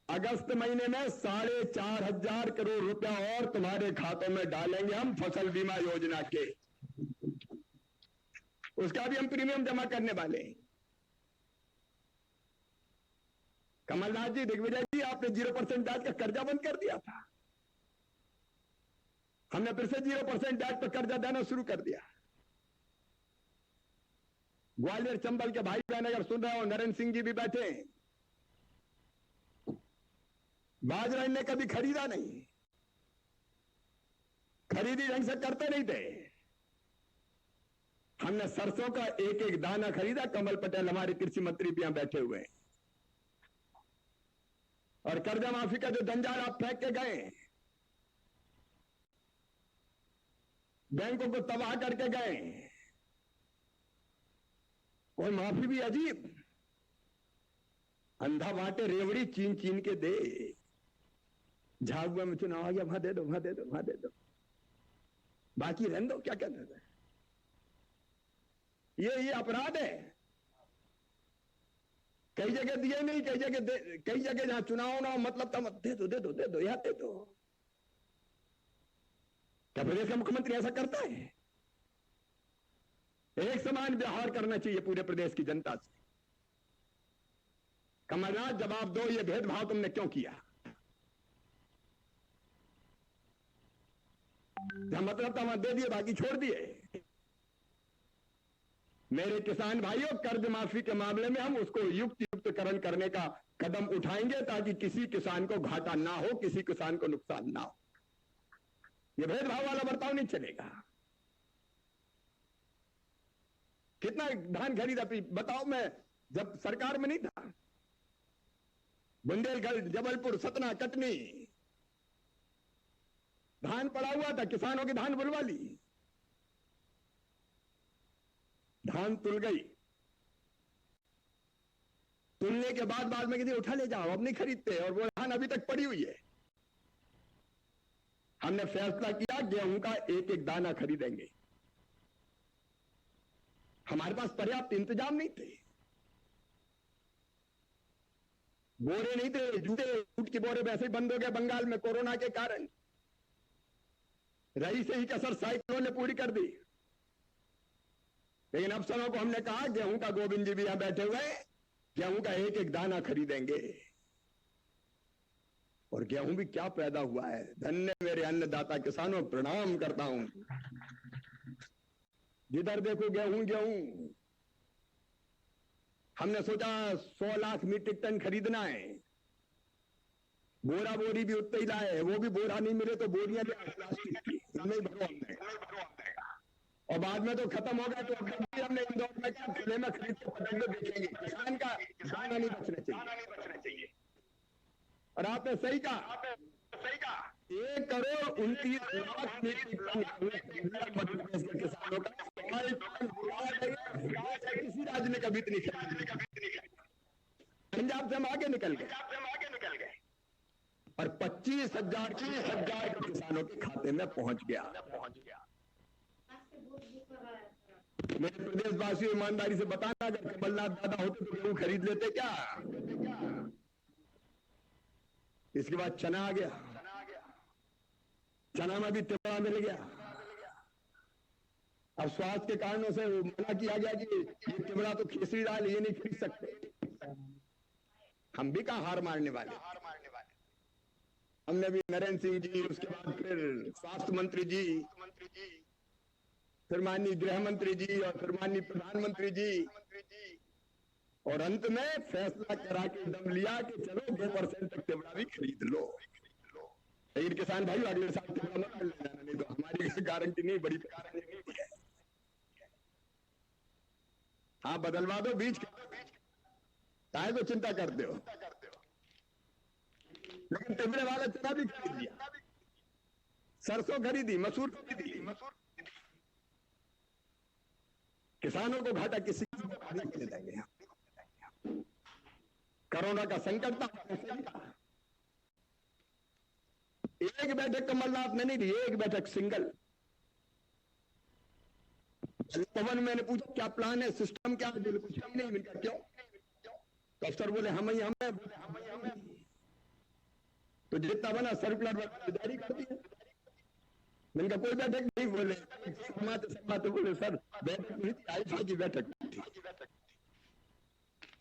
अगस्त महीने में 4,500 करोड़ रुपया और तुम्हारे खातों में डालेंगे हम फसल बीमा योजना के। उसका भी हम प्रीमियम जमा करने वाले हैं। कमलनाथ जी, दिग्विजय जी, आपने 0% ब्याज का कर्जा बंद कर दिया था। हमने फिर से 0% ब्याज पर कर्जा देना शुरू कर दिया। ग्वालियर चंबल के भाई बहन अगर सुन रहे हो, नरेंद्र सिंह जी भी बैठे हैं, बाजरा इनने कभी खरीदा नहीं, खरीदी ढंग से करते नहीं थे। हमने सरसों का एक एक दाना खरीदा। कमल पटेल हमारे कृषि मंत्री भी यहां बैठे हुए हैं। और कर्जा माफी का जो जंजाल आप फेंक के गए, बैंकों को तबाह करके गए, और माफी भी अजीब, अंधा बांटे रेवड़ी चीन चीन के दे। झाबुआ में चुनाव आ गया, वहां दे दो, वहां दे दो, वहां दे दो, बाकी रहने दो, क्या कहते हैं। ये अपराध है। कई जगह दिए नहीं, कई जगह जहां चुनाव ना हो, मतलब तब दे दो दे दो दे दो, यहां दे दो। क्या प्रदेश का मुख्यमंत्री ऐसा करता है? एक समान व्यवहार करना चाहिए पूरे प्रदेश की जनता से। कमलनाथ, जवाब दो, ये भेदभाव तुमने क्यों किया? मतलब तो दे दिए, बाकी छोड़ दिए। मेरे किसान भाइयों, कर्ज माफी के मामले में हम उसको युक्तिकरण करने का कदम उठाएंगे ताकि किसी किसान को घाटा ना हो, किसी किसान को नुकसान ना हो। यह भेदभाव वाला बर्ताव नहीं चलेगा। कितना धान खरीदा बताओ? मैं जब सरकार में नहीं था, बुंदेलखंड, जबलपुर, सतना, कटनी, धान पड़ा हुआ था, किसानों की धान बुलवा ली, धान तुल गई। तुलने के बाद में किसी उठा ले जाओ, अब नहीं खरीदते, और वो धान अभी तक पड़ी हुई है। हमने फैसला किया गेहूं का एक एक दाना खरीदेंगे। हमारे पास पर्याप्त इंतजाम नहीं थे, बोरे नहीं थे, जूट के बोरे वैसे ही बंद हो गए बंगाल में कोरोना के कारण। रही से ही कसर साइक्लोन ने पूरी कर दी। लेकिन अफसरों को हमने कहा, गेहूं का, गोविंद जी भी यहां बैठे हुए, गेहूं का एक एक दाना खरीदेंगे। और गेहूं भी क्या पैदा हुआ है। धन्य मेरे अन्नदाता किसानों, प्रणाम करता हूं। जिधर देखो गेहूं गेहूं। हमने सोचा 100 लाख मीट्रिक टन खरीदना है, बोरा बोरी भी उतने ही लाए, वो भी बोरा नहीं मिले तो बोरियां प्लास्टिक की, इनमें भरो हमने। और बाद में तो खत्म हो गया। तो अभी हमने इंदौर में क्या खुले में खरीद के पतंगे बेचेंगे, किसान का दाना नहीं बचना चाहिए। और आपने सही कहा, 1,29,00,000 मीट्रिक टन किसानों का किसी राज्य ने कभी नहीं खरीदा। पंजाब से हम आगे निकल गए और 25,000 किसानों के खाते में पहुंच गया। मेरे प्रदेशवासियों ईमानदारी से बताना, अगर कमलनाथ दादा होते तो गेहूं खरीद लेते क्या? इसके बाद चना आ गया, चना में भी तिबड़ा मिल गया। अब स्वास्थ्य के कारणों से मना किया गया कि ये तिबड़ा तो खेसरी दाल ये नहीं खरीद सकते। हम भी कहा हार मारने वाले। हमने भी नरेंद्र सिंह जी, उसके बाद फिर स्वास्थ्य मंत्री जी, फिर माननीय गृह मंत्री जी और फिर माननीय प्रधानमंत्री जी, और अंत में फैसला करा के दम लिया कि चलो 2% तक तिबड़ा भी खरीद लो। लेकिन किसान भाई अगले साल तिबड़ा मत ले जाना, नहीं तो हमारी गारंटी नहीं, बड़ी गारंटी है। हाँ बदलवा दो बीज, चाहे तो चिंता करते हो, लेकिन तिबड़े वाला चना भी खरीद लिया, सरसों खरीदी, मसूर खरीदी। किसानों को घाटा किसी को नहीं देंगे। कोरोना का संकट था, एक बैठक कमलनाथ ने नहीं दी, एक बैठक सिंगल। पवन मैंने पूछा क्या प्लान है, सिस्टम क्या है, कुछ नहीं मिलता। क्यों? तो अफसर बोले हम ही हमें तो जितना बना सर्कुलर जारी कर दिया। मैंने कोई बैठक नहीं, बोले समाते बोले सर बैठक नहीं थी, आईफा की बैठक थी।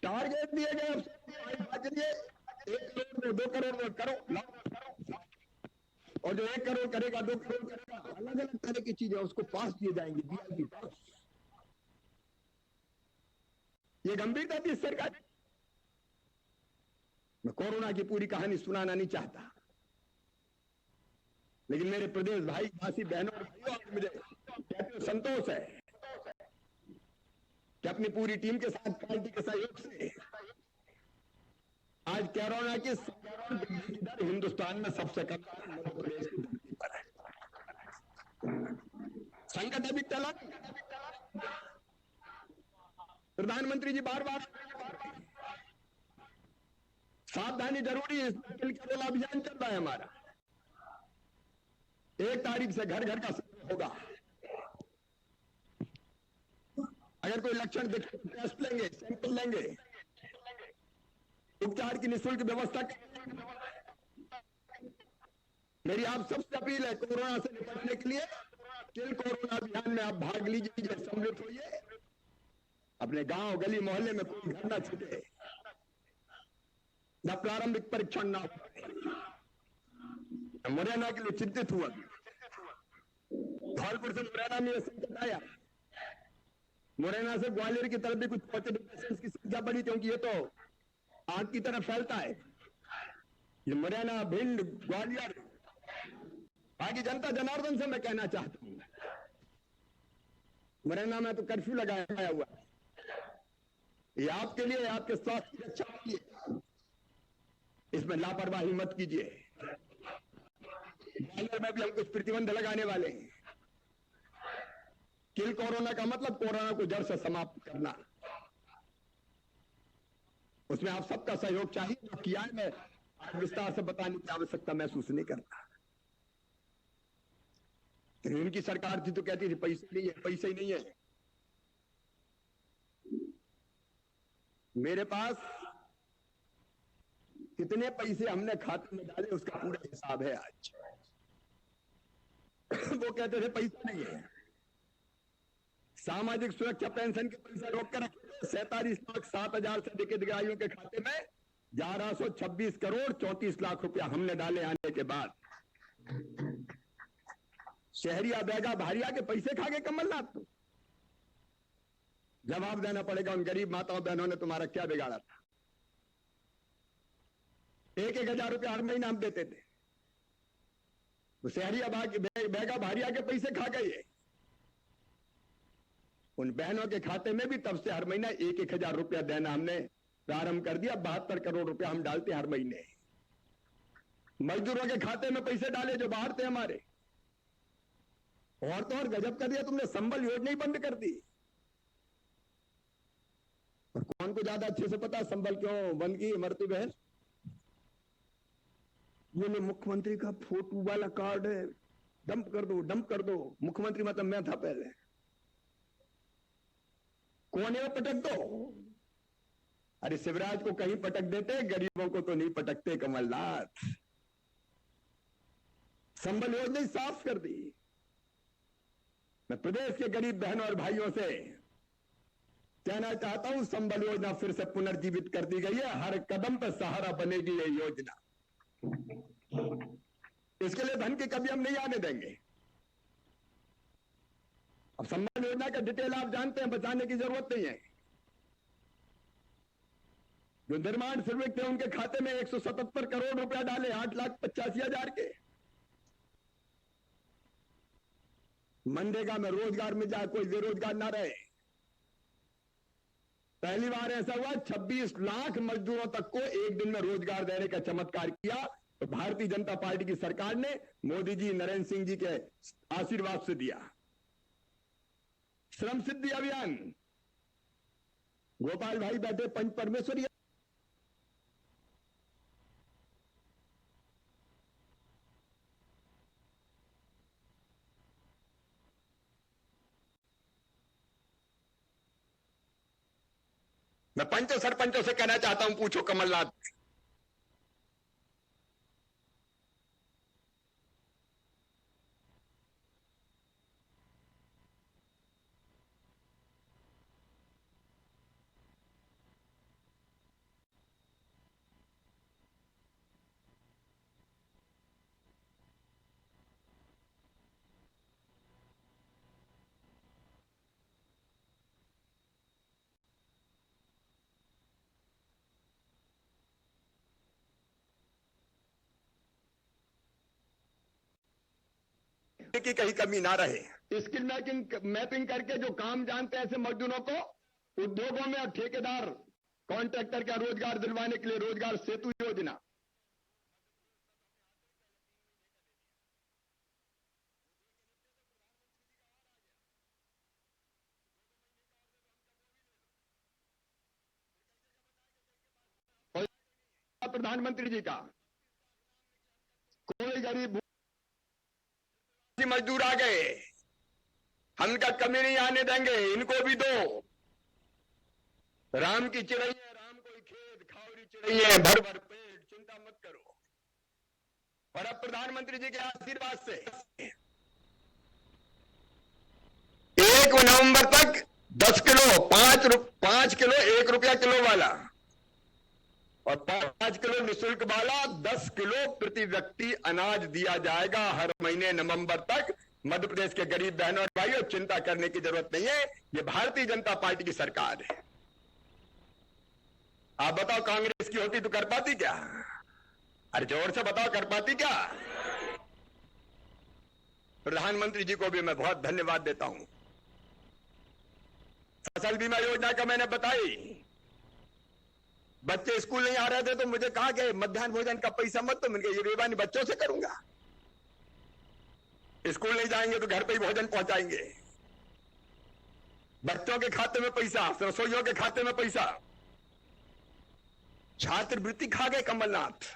टारगेट दिए गए आईफा के लिए 1 करोड़ में 2 करोड़ में करो, और जो 1 करोड़ करेगा 2 करोड़ करेगा, अलग अलग तरह की चीजें उसको पास दिए जाएंगे, बीआईपी पास। ये गंभीरता थी सरकार। मैं कोरोना की पूरी कहानी सुनाना नहीं चाहता, लेकिन मेरे प्रदेश भाई भाई बहनों और भाइयों, मुझे कहते संतोष है कि अपनी पूरी टीम के साथ पार्टी के सहयोग से आज कोरोना की दर हिंदुस्तान में सबसे कम मध्य प्रदेश की धरती पर है। संकट अभी टला। प्रधानमंत्री जी बार बार सावधानी जरूरी है, किल केरल अभियान चल रहा है हमारा। 1 तारीख से घर घर का सर्वे होगा। अगर कोई लक्षण दिखे तो टेस्ट लेंगे, सैंपल लेंगे, उपचार की निःशुल्क व्यवस्था करेंगे। मेरी आप सबसे अपील है, कोरोना से निपटने के लिए किल कोरोना अभियान में आप भाग लीजिए, सम्मिलित होइए। अपने गांव गली मोहल्ले में कोई घर ना छूटे, न प्रारंभिक परीक्षण ना हो। मुरैना के लिए चिंतित हुआ, धौलपुर से मुरैना में यह संकट आया। मुरैना से ग्वालियर की तरफ भी कुछ पॉजिटिव केसेस की संख्या बढ़ी, क्योंकि ये तो आग की तरफ फैलता है। ये मुरैना, भिंड, ग्वालियर, बाकी जनता जनार्दन से मैं कहना चाहता हूं, मुरैना में तो कर्फ्यू लगाया हुआ है। ये आपके लिए, आपके स्वास्थ्य की रक्षा के लिए, इसमें लापरवाही मत कीजिए। ग्वालियर में भी हम कुछ प्रतिबंध लगाने वाले हैं। किल कोरोना का मतलब कोरोना को जड़ से समाप्त करना। उसमें आप सबका सहयोग चाहिए, जो किया है मैं आज विस्तार से बताने की आवश्यकता महसूस नहीं करता। उनकी सरकार थी तो कहती थी पैसे नहीं है, पैसे ही नहीं है। मेरे पास कितने पैसे हमने खाते में डाले उसका पूरा हिसाब है आज। वो कहते थे पैसा नहीं है। सामाजिक सुरक्षा पेंशन के पैसे रोक कर रखे, 47,07,000 से अधिक हितग्राहियों के खाते में 1126 करोड़ 34 लाख रुपया हमने डाले आने के बाद। शहरिया बैगा भारिया के पैसे खा गए कमलनाथ। तो जवाब देना पड़ेगा उन गरीब माताओं बहनों ने तुम्हारा क्या बिगाड़ा था। 1-1 हजार रुपया हर महीना हम देते थे, तो शहरिया बैगा भारिया के पैसे खा गए। उन बहनों के खाते में भी तब से हर महीना 1,000 रुपया देना हमने प्रारंभ कर दिया। 72 करोड़ रुपया हम डालते हैं हर महीने। मजदूरों के खाते में पैसे डाले जो बाहर थे हमारे। और तो और गजब कर दिया तुमने, संबल योजना ही बंद कर दी। और कौन को ज्यादा अच्छे से पता है संबल क्यों बंद की? मरती बहन। ये मुख्यमंत्री का फोटो वाला कार्ड है, डंप कर दो, डंप कर दो। मुख्यमंत्री मतलब मैं था पहले। कौन है वो? पटक दो। अरे शिवराज को कहीं पटक देते, गरीबों को तो नहीं पटकते कमलनाथ। संबल योजना ही साफ कर दी। मैं प्रदेश के गरीब बहनों और भाइयों से कहना चाहता हूं, संबल योजना फिर से पुनर्जीवित कर दी गई है। हर कदम पर सहारा बनेगी ये योजना। इसके लिए धन की कमी हम नहीं आने देंगे। अब संबल योजना का डिटेल आप जानते हैं, बताने की जरूरत नहीं है। जो निर्माण श्रमिक थे उनके खाते में 177 करोड़ रुपया डाले, 8,85,000 के। मनरेगा में रोजगार मिल जाए, कोई बेरोजगार ना रहे। पहली बार ऐसा हुआ 26 लाख मजदूरों तक को एक दिन में रोजगार देने का चमत्कार किया। तो भारतीय जनता पार्टी की सरकार ने मोदी जी, नरेंद्र सिंह जी के आशीर्वाद से दिया। श्रम सिद्धि अभियान, गोपाल भाई बैठे पंच परमेश्वरी। मैं पंचों सरपंचों से कहना चाहता हूं, पूछो कमलनाथ। की कहीं कमी ना रहे। स्किल मैपिंग करके जो काम जानते हैं ऐसे मजदूरों को उद्योगों में और ठेकेदार कॉन्ट्रैक्टर का रोजगार दिलवाने के लिए रोजगार सेतु योजना। और प्रधानमंत्री जी का कोई गरीब मजदूर आ गए, हम इनका कमी नहीं आने देंगे, इनको भी दो। राम की चिड़ैया, राम कोई खेत खावरी चिड़ैया, भर भर पेट, चिंता मत करो। और अब प्रधानमंत्री जी के आशीर्वाद से 1 नवंबर तक 10 किलो, 5 किलो 1 रुपया किलो वाला और 5 किलो निःशुल्क वाला 10 किलो प्रति व्यक्ति अनाज दिया जाएगा हर महीने नवंबर तक। मध्य प्रदेश के गरीब बहनों और भाइयों, चिंता करने की जरूरत नहीं है। ये भारतीय जनता पार्टी की सरकार है। आप बताओ, कांग्रेस की होती तो कर पाती क्या? अरे जोर से बताओ, कर पाती क्या? प्रधानमंत्री जी को भी मैं बहुत धन्यवाद देता हूं। फसल बीमा योजना का मैंने बताई। बच्चे स्कूल नहीं आ रहे थे तो मुझे कहा कि मध्याह्न भोजन का पैसा मत दो। मैंने कहा ये बेईमानी बच्चों से करूंगा। स्कूल नहीं जाएंगे तो घर पे ही भोजन पहुंचाएंगे। बच्चों के खाते में पैसा, रसोइयों के खाते में पैसा। छात्रवृत्ति खा गए कमलनाथ,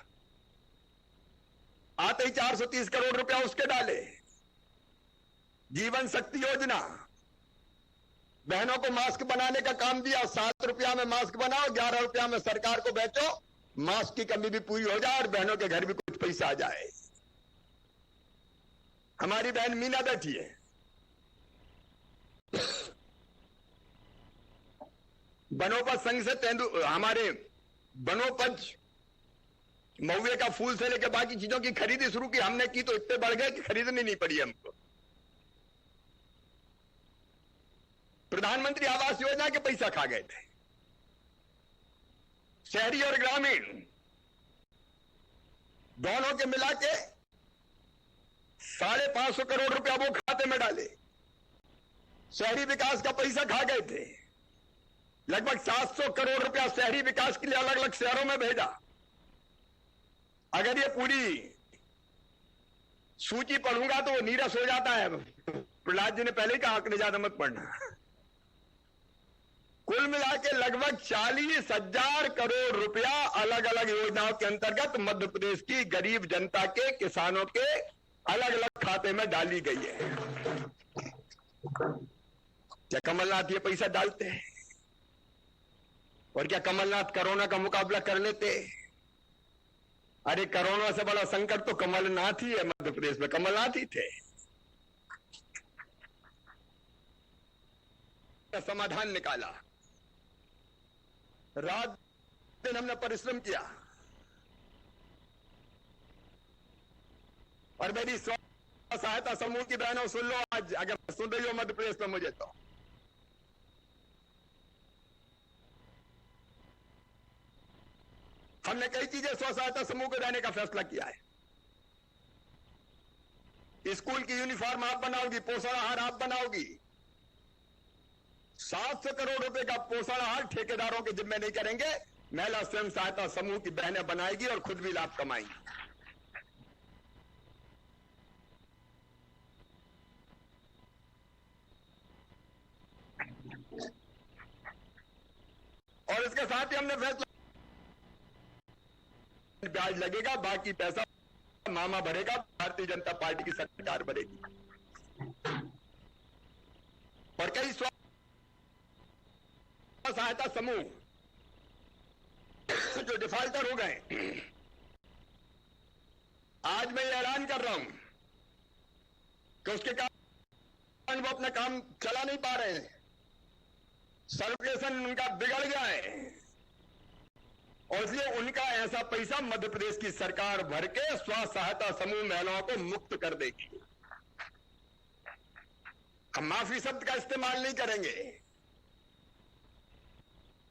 आते ही 430 करोड़ रुपया उसके डाले। जीवन शक्ति योजना, बहनों को मास्क बनाने का काम दिया। 7 रुपया में मास्क बनाओ, 11 रुपया में सरकार को बेचो। मास्क की कमी भी पूरी हो जाए और बहनों के घर भी कुछ पैसा आ जाए। हमारी बहन मीना बैठी है, बनोपज संघ से हमारे बनोपज महुए का फूल से लेकर बाकी चीजों की खरीदी शुरू की हमने की, तो इतने बढ़ गए कि खरीदनी नहीं पड़ी हमको। प्रधानमंत्री आवास योजना के पैसा खा गए थे। शहरी और ग्रामीण दोनों के मिला के 550 करोड़ रुपया वो खाते में डाले। शहरी विकास का पैसा खा गए थे। लगभग 700 करोड़ रुपया शहरी विकास के लिए अलग अलग शहरों में भेजा। अगर ये पूरी सूची पढ़ूंगा तो वो नीरस हो जाता है। प्रहलाद जी ने पहले ही कहा आंकड़े ज्यादा मत पढ़ना। कुल मिला के लगभग 40,000 करोड़ रुपया अलग अलग योजनाओं के अंतर्गत मध्य प्रदेश की गरीब जनता के, किसानों के अलग अलग खाते में डाली गई है। क्या कमलनाथ ये पैसा डालते हैं? और क्या कमलनाथ कोरोना का मुकाबला कर लेते? अरे कोरोना से बड़ा संकट तो कमलनाथ ही है। मध्य प्रदेश में कमलनाथ ही थे। समाधान निकाला, रात दिन हमने परिश्रम किया। और मेरी सहायता समूह की बहनों सुन लो, आज अगर सुन रही हो मध्य प्रदेश में मुझे, तो हमने कई चीजें स्व सहायता समूह को देने का फैसला किया है। स्कूल की यूनिफॉर्म आप बनाओगी, पोषण आहार आप बनाओगी। 700 करोड़ रुपए का पोषण आहार ठेकेदारों के जिम्मे नहीं करेंगे, महिला स्वयं सहायता समूह की बहनें बनाएगी और खुद भी लाभ कमाएंगी। और इसके साथ ही हमने फैसला, ब्याज लगेगा, बाकी पैसा मामा भरेगा, भारतीय जनता पार्टी की सरकार भरेगी। और कई स्व सहायता समूह जो डिफॉल्टर हो गए, आज मैं ये ऐलान कर रहा हूं कि उसके कारण वो अपना काम चला नहीं पा रहे हैं। सर्कुलेशन उनका बिगड़ गया है और इसलिए उनका ऐसा पैसा मध्य प्रदेश की सरकार भर के स्व सहायता समूह महिलाओं को मुक्त कर देगी। हम माफी शब्द का इस्तेमाल नहीं करेंगे,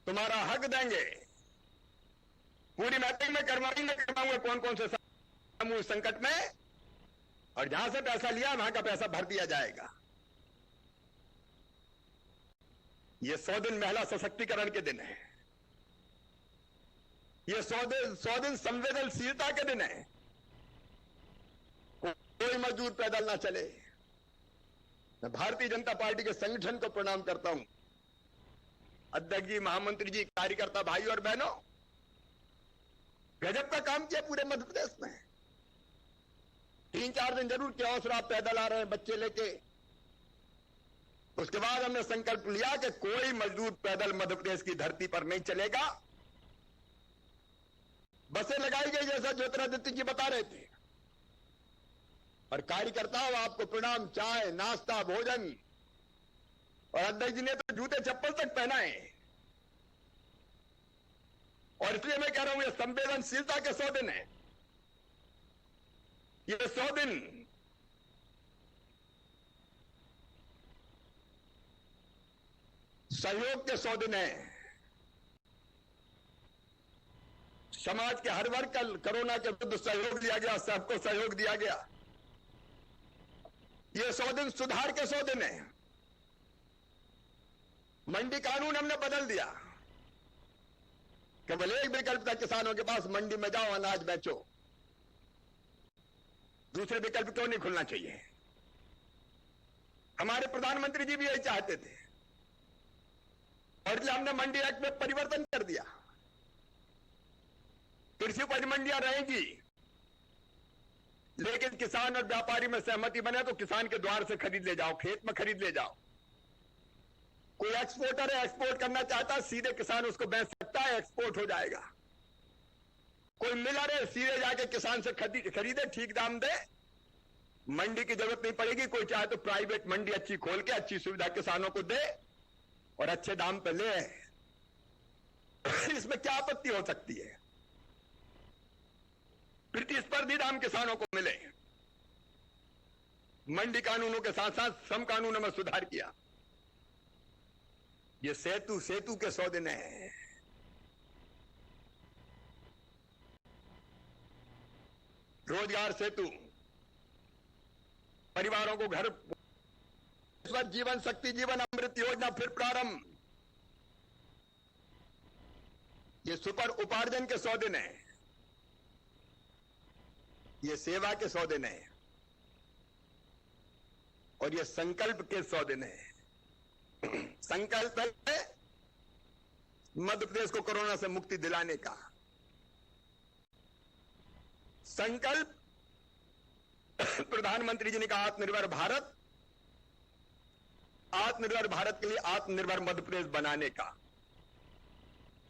तुम्हारा हक देंगे। पूरी मैपिंग में करवाऊंगा कौन कौन से समूह संकट में, और जहां से पैसा लिया वहां का पैसा भर दिया जाएगा। ये 100 दिन महिला सशक्तिकरण के दिन है। ये 100 दिन संवेदनशीलता के दिन है। कोई मजदूर पैदल ना चले। मैं भारतीय जनता पार्टी के संगठन को प्रणाम करता हूं। अध्यक्ष जी, महामंत्री जी, कार्यकर्ता भाई और बहनों, गजब का काम किया पूरे मध्य प्रदेश में। 3-4 दिन जरूर क्या अवसर आप पैदल आ रहे हैं बच्चे लेके। उसके बाद हमने संकल्प लिया कि कोई मजदूर पैदल मध्य प्रदेश की धरती पर नहीं चलेगा। बसें लगाई गई जैसा ज्योतिरादित्य जी बता रहे थे। और कार्यकर्ताओं, आपको प्रणाम, चाय, नाश्ता, भोजन, और अध्यक्ष जी ने तो जूते चप्पल तक पहनाए। और इसलिए मैं कह रहा हूं ये संवेदनशीलता के 100 दिन है। ये 100 दिन सहयोग के 100 दिन है। समाज के हर वर्ग का कोरोना के विरुद्ध सहयोग दिया गया, सबको सहयोग दिया गया। ये 100 दिन सुधार के 100 दिन है। मंडी कानून हमने बदल दिया। केवल एक विकल्प था किसानों के पास, मंडी में जाओ, अनाज बेचो। दूसरे विकल्प क्यों नहीं खुलना चाहिए? हमारे प्रधानमंत्री जी भी यही चाहते थे और इसलिए हमने मंडी एक्ट में परिवर्तन कर दिया। कृषि उपज मंडियां रहेंगी, लेकिन किसान और व्यापारी में सहमति बने तो किसान के द्वार से खरीद ले जाओ, खेत में खरीद ले जाओ। कोई एक्सपोर्टर है, एक्सपोर्ट करना चाहता है, सीधे किसान उसको बेच सकता है, एक्सपोर्ट हो जाएगा। कोई मिलर है, सीधे जाके किसान से खरीदे, ठीक दाम दे, मंडी की जरूरत नहीं पड़ेगी। कोई चाहे तो प्राइवेट मंडी अच्छी खोल के अच्छी सुविधा किसानों को दे और अच्छे दाम पे ले। इसमें क्या आपत्ति हो सकती है? प्रतिस्पर्धी दाम किसानों को मिले। मंडी कानूनों के साथ साथ श्रम कानूनों में सुधार किया। ये सेतु के 100 दिन है। रोजगार सेतु, परिवारों को घर इस वक्त जीवन शक्ति जीवन अमृत योजना फिर प्रारंभ। ये सुपर उपार्जन के 100 दिन है, ये सेवा के 100 दिन है और ये संकल्प के 100 दिन है। संकल्प है मध्य प्रदेश को कोरोना से मुक्ति दिलाने का। संकल्प प्रधानमंत्री जी ने कहा आत्मनिर्भर भारत, आत्मनिर्भर भारत के लिए आत्मनिर्भर मध्य प्रदेश बनाने का।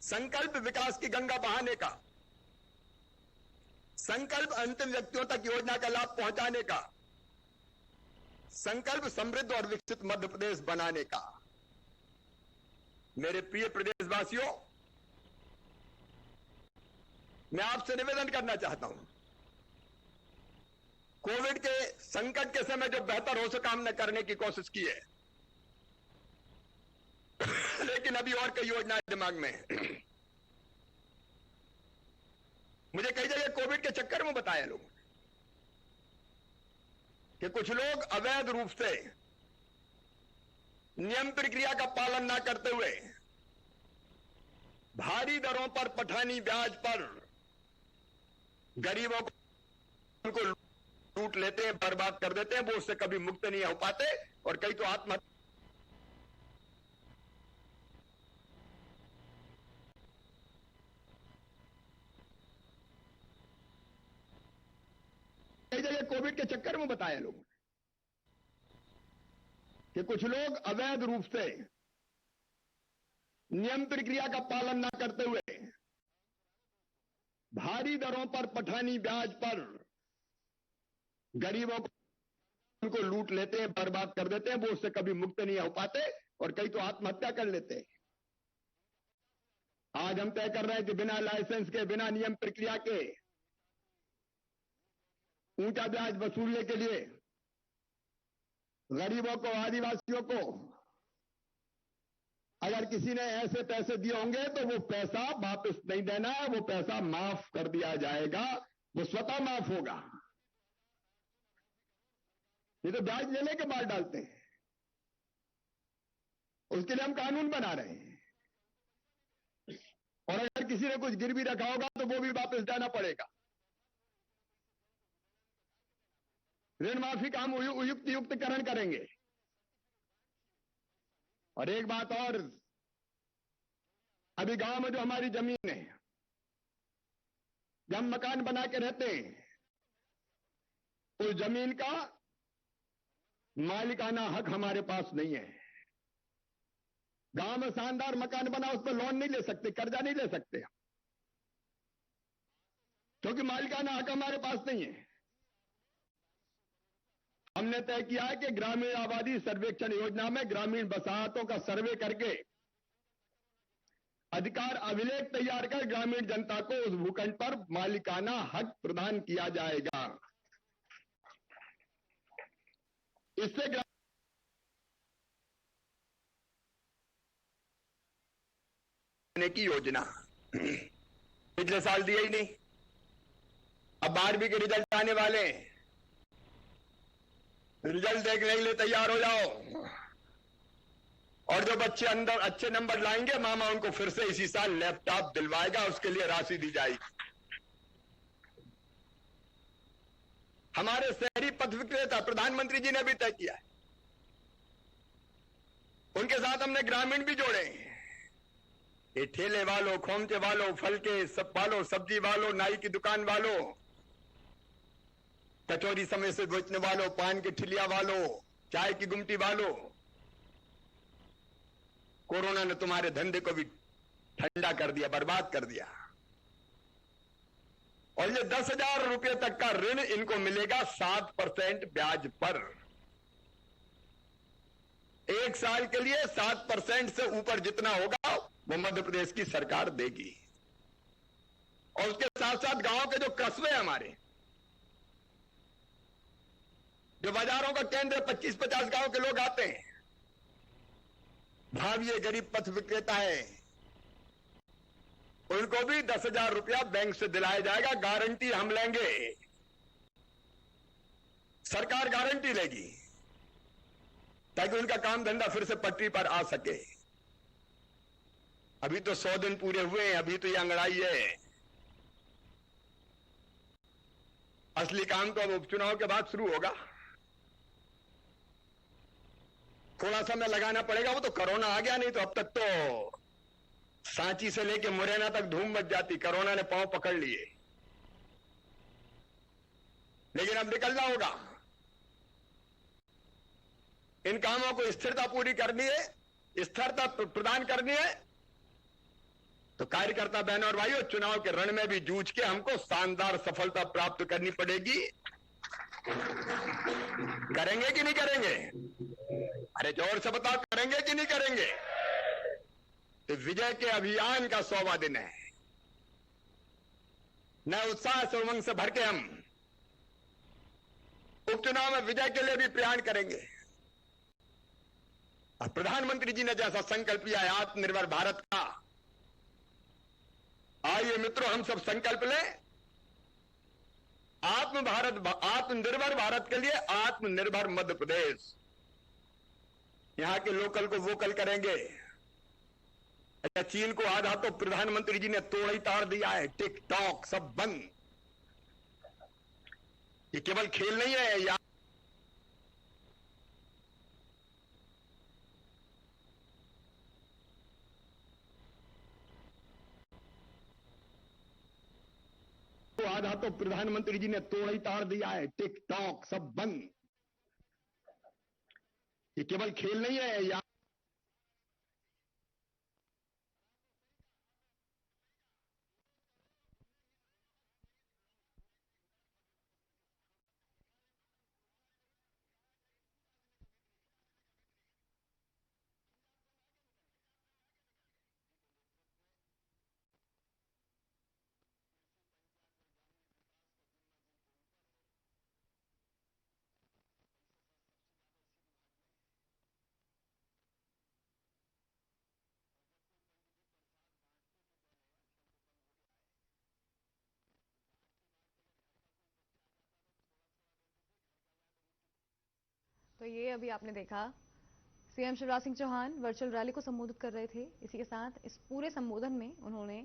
संकल्प विकास की गंगा बहाने का। संकल्प अंतिम व्यक्तियों तक योजना का लाभ पहुंचाने का। संकल्प समृद्ध और विकसित मध्य प्रदेश बनाने का। मेरे प्रिय प्रदेशवासियों, मैं आपसे निवेदन करना चाहता हूं, कोविड के संकट के समय जो बेहतर हो सका हमने करने की कोशिश की है, लेकिन अभी और कई योजनाएं दिमाग में है। मुझे कई जगह कोविड के चक्कर में बताया लोग कि कुछ लोग अवैध रूप से नियम प्रक्रिया का पालन न करते हुए भारी दरों पर पठानी ब्याज पर गरीबों को लूट लेते हैं, बर्बाद कर देते हैं। वो उससे कभी मुक्त नहीं हो पाते और कई तो आत्महत्या। कई जगह कोविड के चक्कर में बताया लोगों कि कुछ लोग अवैध रूप से नियम प्रक्रिया का पालन न करते हुए भारी दरों पर पठानी ब्याज पर गरीबों को लूट लेते हैं, बर्बाद कर देते हैं। वो उससे कभी मुक्त नहीं हो पाते और कई तो आत्महत्या कर लेते हैं। आज हम तय कर रहे हैं कि बिना लाइसेंस के, बिना नियम प्रक्रिया के ऊंचा ब्याज वसूलने के लिए गरीबों को, आदिवासियों को अगर किसी ने ऐसे पैसे दिए होंगे तो वो पैसा वापस नहीं देना है, वो पैसा माफ कर दिया जाएगा, वो स्वतः माफ होगा। ये तो ब्याज लेने के बाद डालते हैं, उसके लिए हम कानून बना रहे हैं। और अगर किसी ने कुछ गिरवी रखा होगा तो वो भी वापस देना पड़ेगा। ऋण माफी का हम युक्तिकरण करेंगे। और एक बात और, अभी गांव में जो हमारी जमीन है, जब हम मकान बना के रहते हैं, उस जमीन का मालिकाना हक हमारे पास नहीं है। गांव में शानदार मकान बना, उस पर लोन नहीं ले सकते, कर्जा नहीं ले सकते, क्योंकि मालिकाना हक हमारे पास नहीं है। हमने तय किया है कि ग्रामीण आबादी सर्वेक्षण योजना में ग्रामीण बसाहतों का सर्वे करके अधिकार अभिलेख तैयार कर ग्रामीण जनता को उस भूखंड पर मालिकाना हक प्रदान किया जाएगा। इससे की योजना पिछले साल दिया ही नहीं। अब 12वीं के रिजल्ट आने वाले हैं, रिजल्ट देखने के लिए तैयार हो जाओ। और जो बच्चे अंदर अच्छे नंबर लाएंगे, मामा उनको फिर से इसी साल लैपटॉप दिलवाएगा, उसके लिए राशि दी जाएगी। हमारे शहरी पथ विक्रेता प्रधानमंत्री जी ने भी तय किया है, उनके साथ हमने ग्रामीण भी जोड़े हैं। ये ठेले वालों, खोमचे वालों, फल के सब वालों, सब्जी वालों, नाई की दुकान वालों, कचौरी समय से बेचने वालों, पान के ठिलिया वालों, चाय की गुमटी वालों, कोरोना ने तुम्हारे धंधे को भी ठंडा कर दिया, बर्बाद कर दिया। और ये 10,000 रुपए तक का ऋण इनको मिलेगा 7% ब्याज पर। 1 साल के लिए 7% से ऊपर जितना होगा वो मध्य प्रदेश की सरकार देगी। और उसके साथ साथ गांव के जो कस्बे हमारे, जो बाजारों का केंद्र 25-50 गांव के लोग आते हैं, भावी गरीब पथ विक्रेता है, उनको भी 10,000 रुपया बैंक से दिलाया जाएगा। गारंटी हम लेंगे, सरकार गारंटी लेगी ताकि उनका काम धंधा फिर से पटरी पर आ सके। अभी तो 100 दिन पूरे हुए हैं, अभी तो ये अंगड़ाई है। असली काम तो अब उपचुनाव के बाद शुरू होगा। थोड़ा समय लगाना पड़ेगा, वो तो कोरोना आ गया, नहीं तो अब तक तो सांची से लेके मुरैना तक धूम मच जाती। कोरोना ने पांव पकड़ लिए, लेकिन अब निकलना होगा। इन कामों को स्थिरता पूरी करनी है, स्थिरता प्रदान करनी है, तो कार्यकर्ता बहनों और भाइयों, चुनाव के रण में भी जूझ के हमको शानदार सफलता प्राप्त करनी पड़ेगी। करेंगे कि नहीं करेंगे? अरे जोर से बताओ, करेंगे कि नहीं करेंगे? तो विजय के अभियान का 100वां दिन है। नए उत्साह से उमंग से भर के हम उपचुनाव में विजय के लिए भी प्रयाण करेंगे। और प्रधानमंत्री जी ने जैसा संकल्प लिया है आत्मनिर्भर भारत का, आइए मित्रों हम सब संकल्प लें। आत्मनिर्भर भारत के लिए आत्मनिर्भर मध्य प्रदेश। यहां के लोकल को वोकल करेंगे। अच्छा, चीन को आधा तो प्रधानमंत्री जी ने तोड़ ही ताड़ दिया है। टिकटॉक सब बंद। ये केवल खेल नहीं है, या आधा तो प्रधानमंत्री जी ने तोड़ ही ताड़ दिया है। टिकटॉक सब बंद। ये केवल खेल नहीं है, या तो ये अभी आपने देखा CM Shivraj Singh Chouhan virtual rally को संबोधित कर रहे थे। इसी के साथ इस पूरे संबोधन में उन्होंने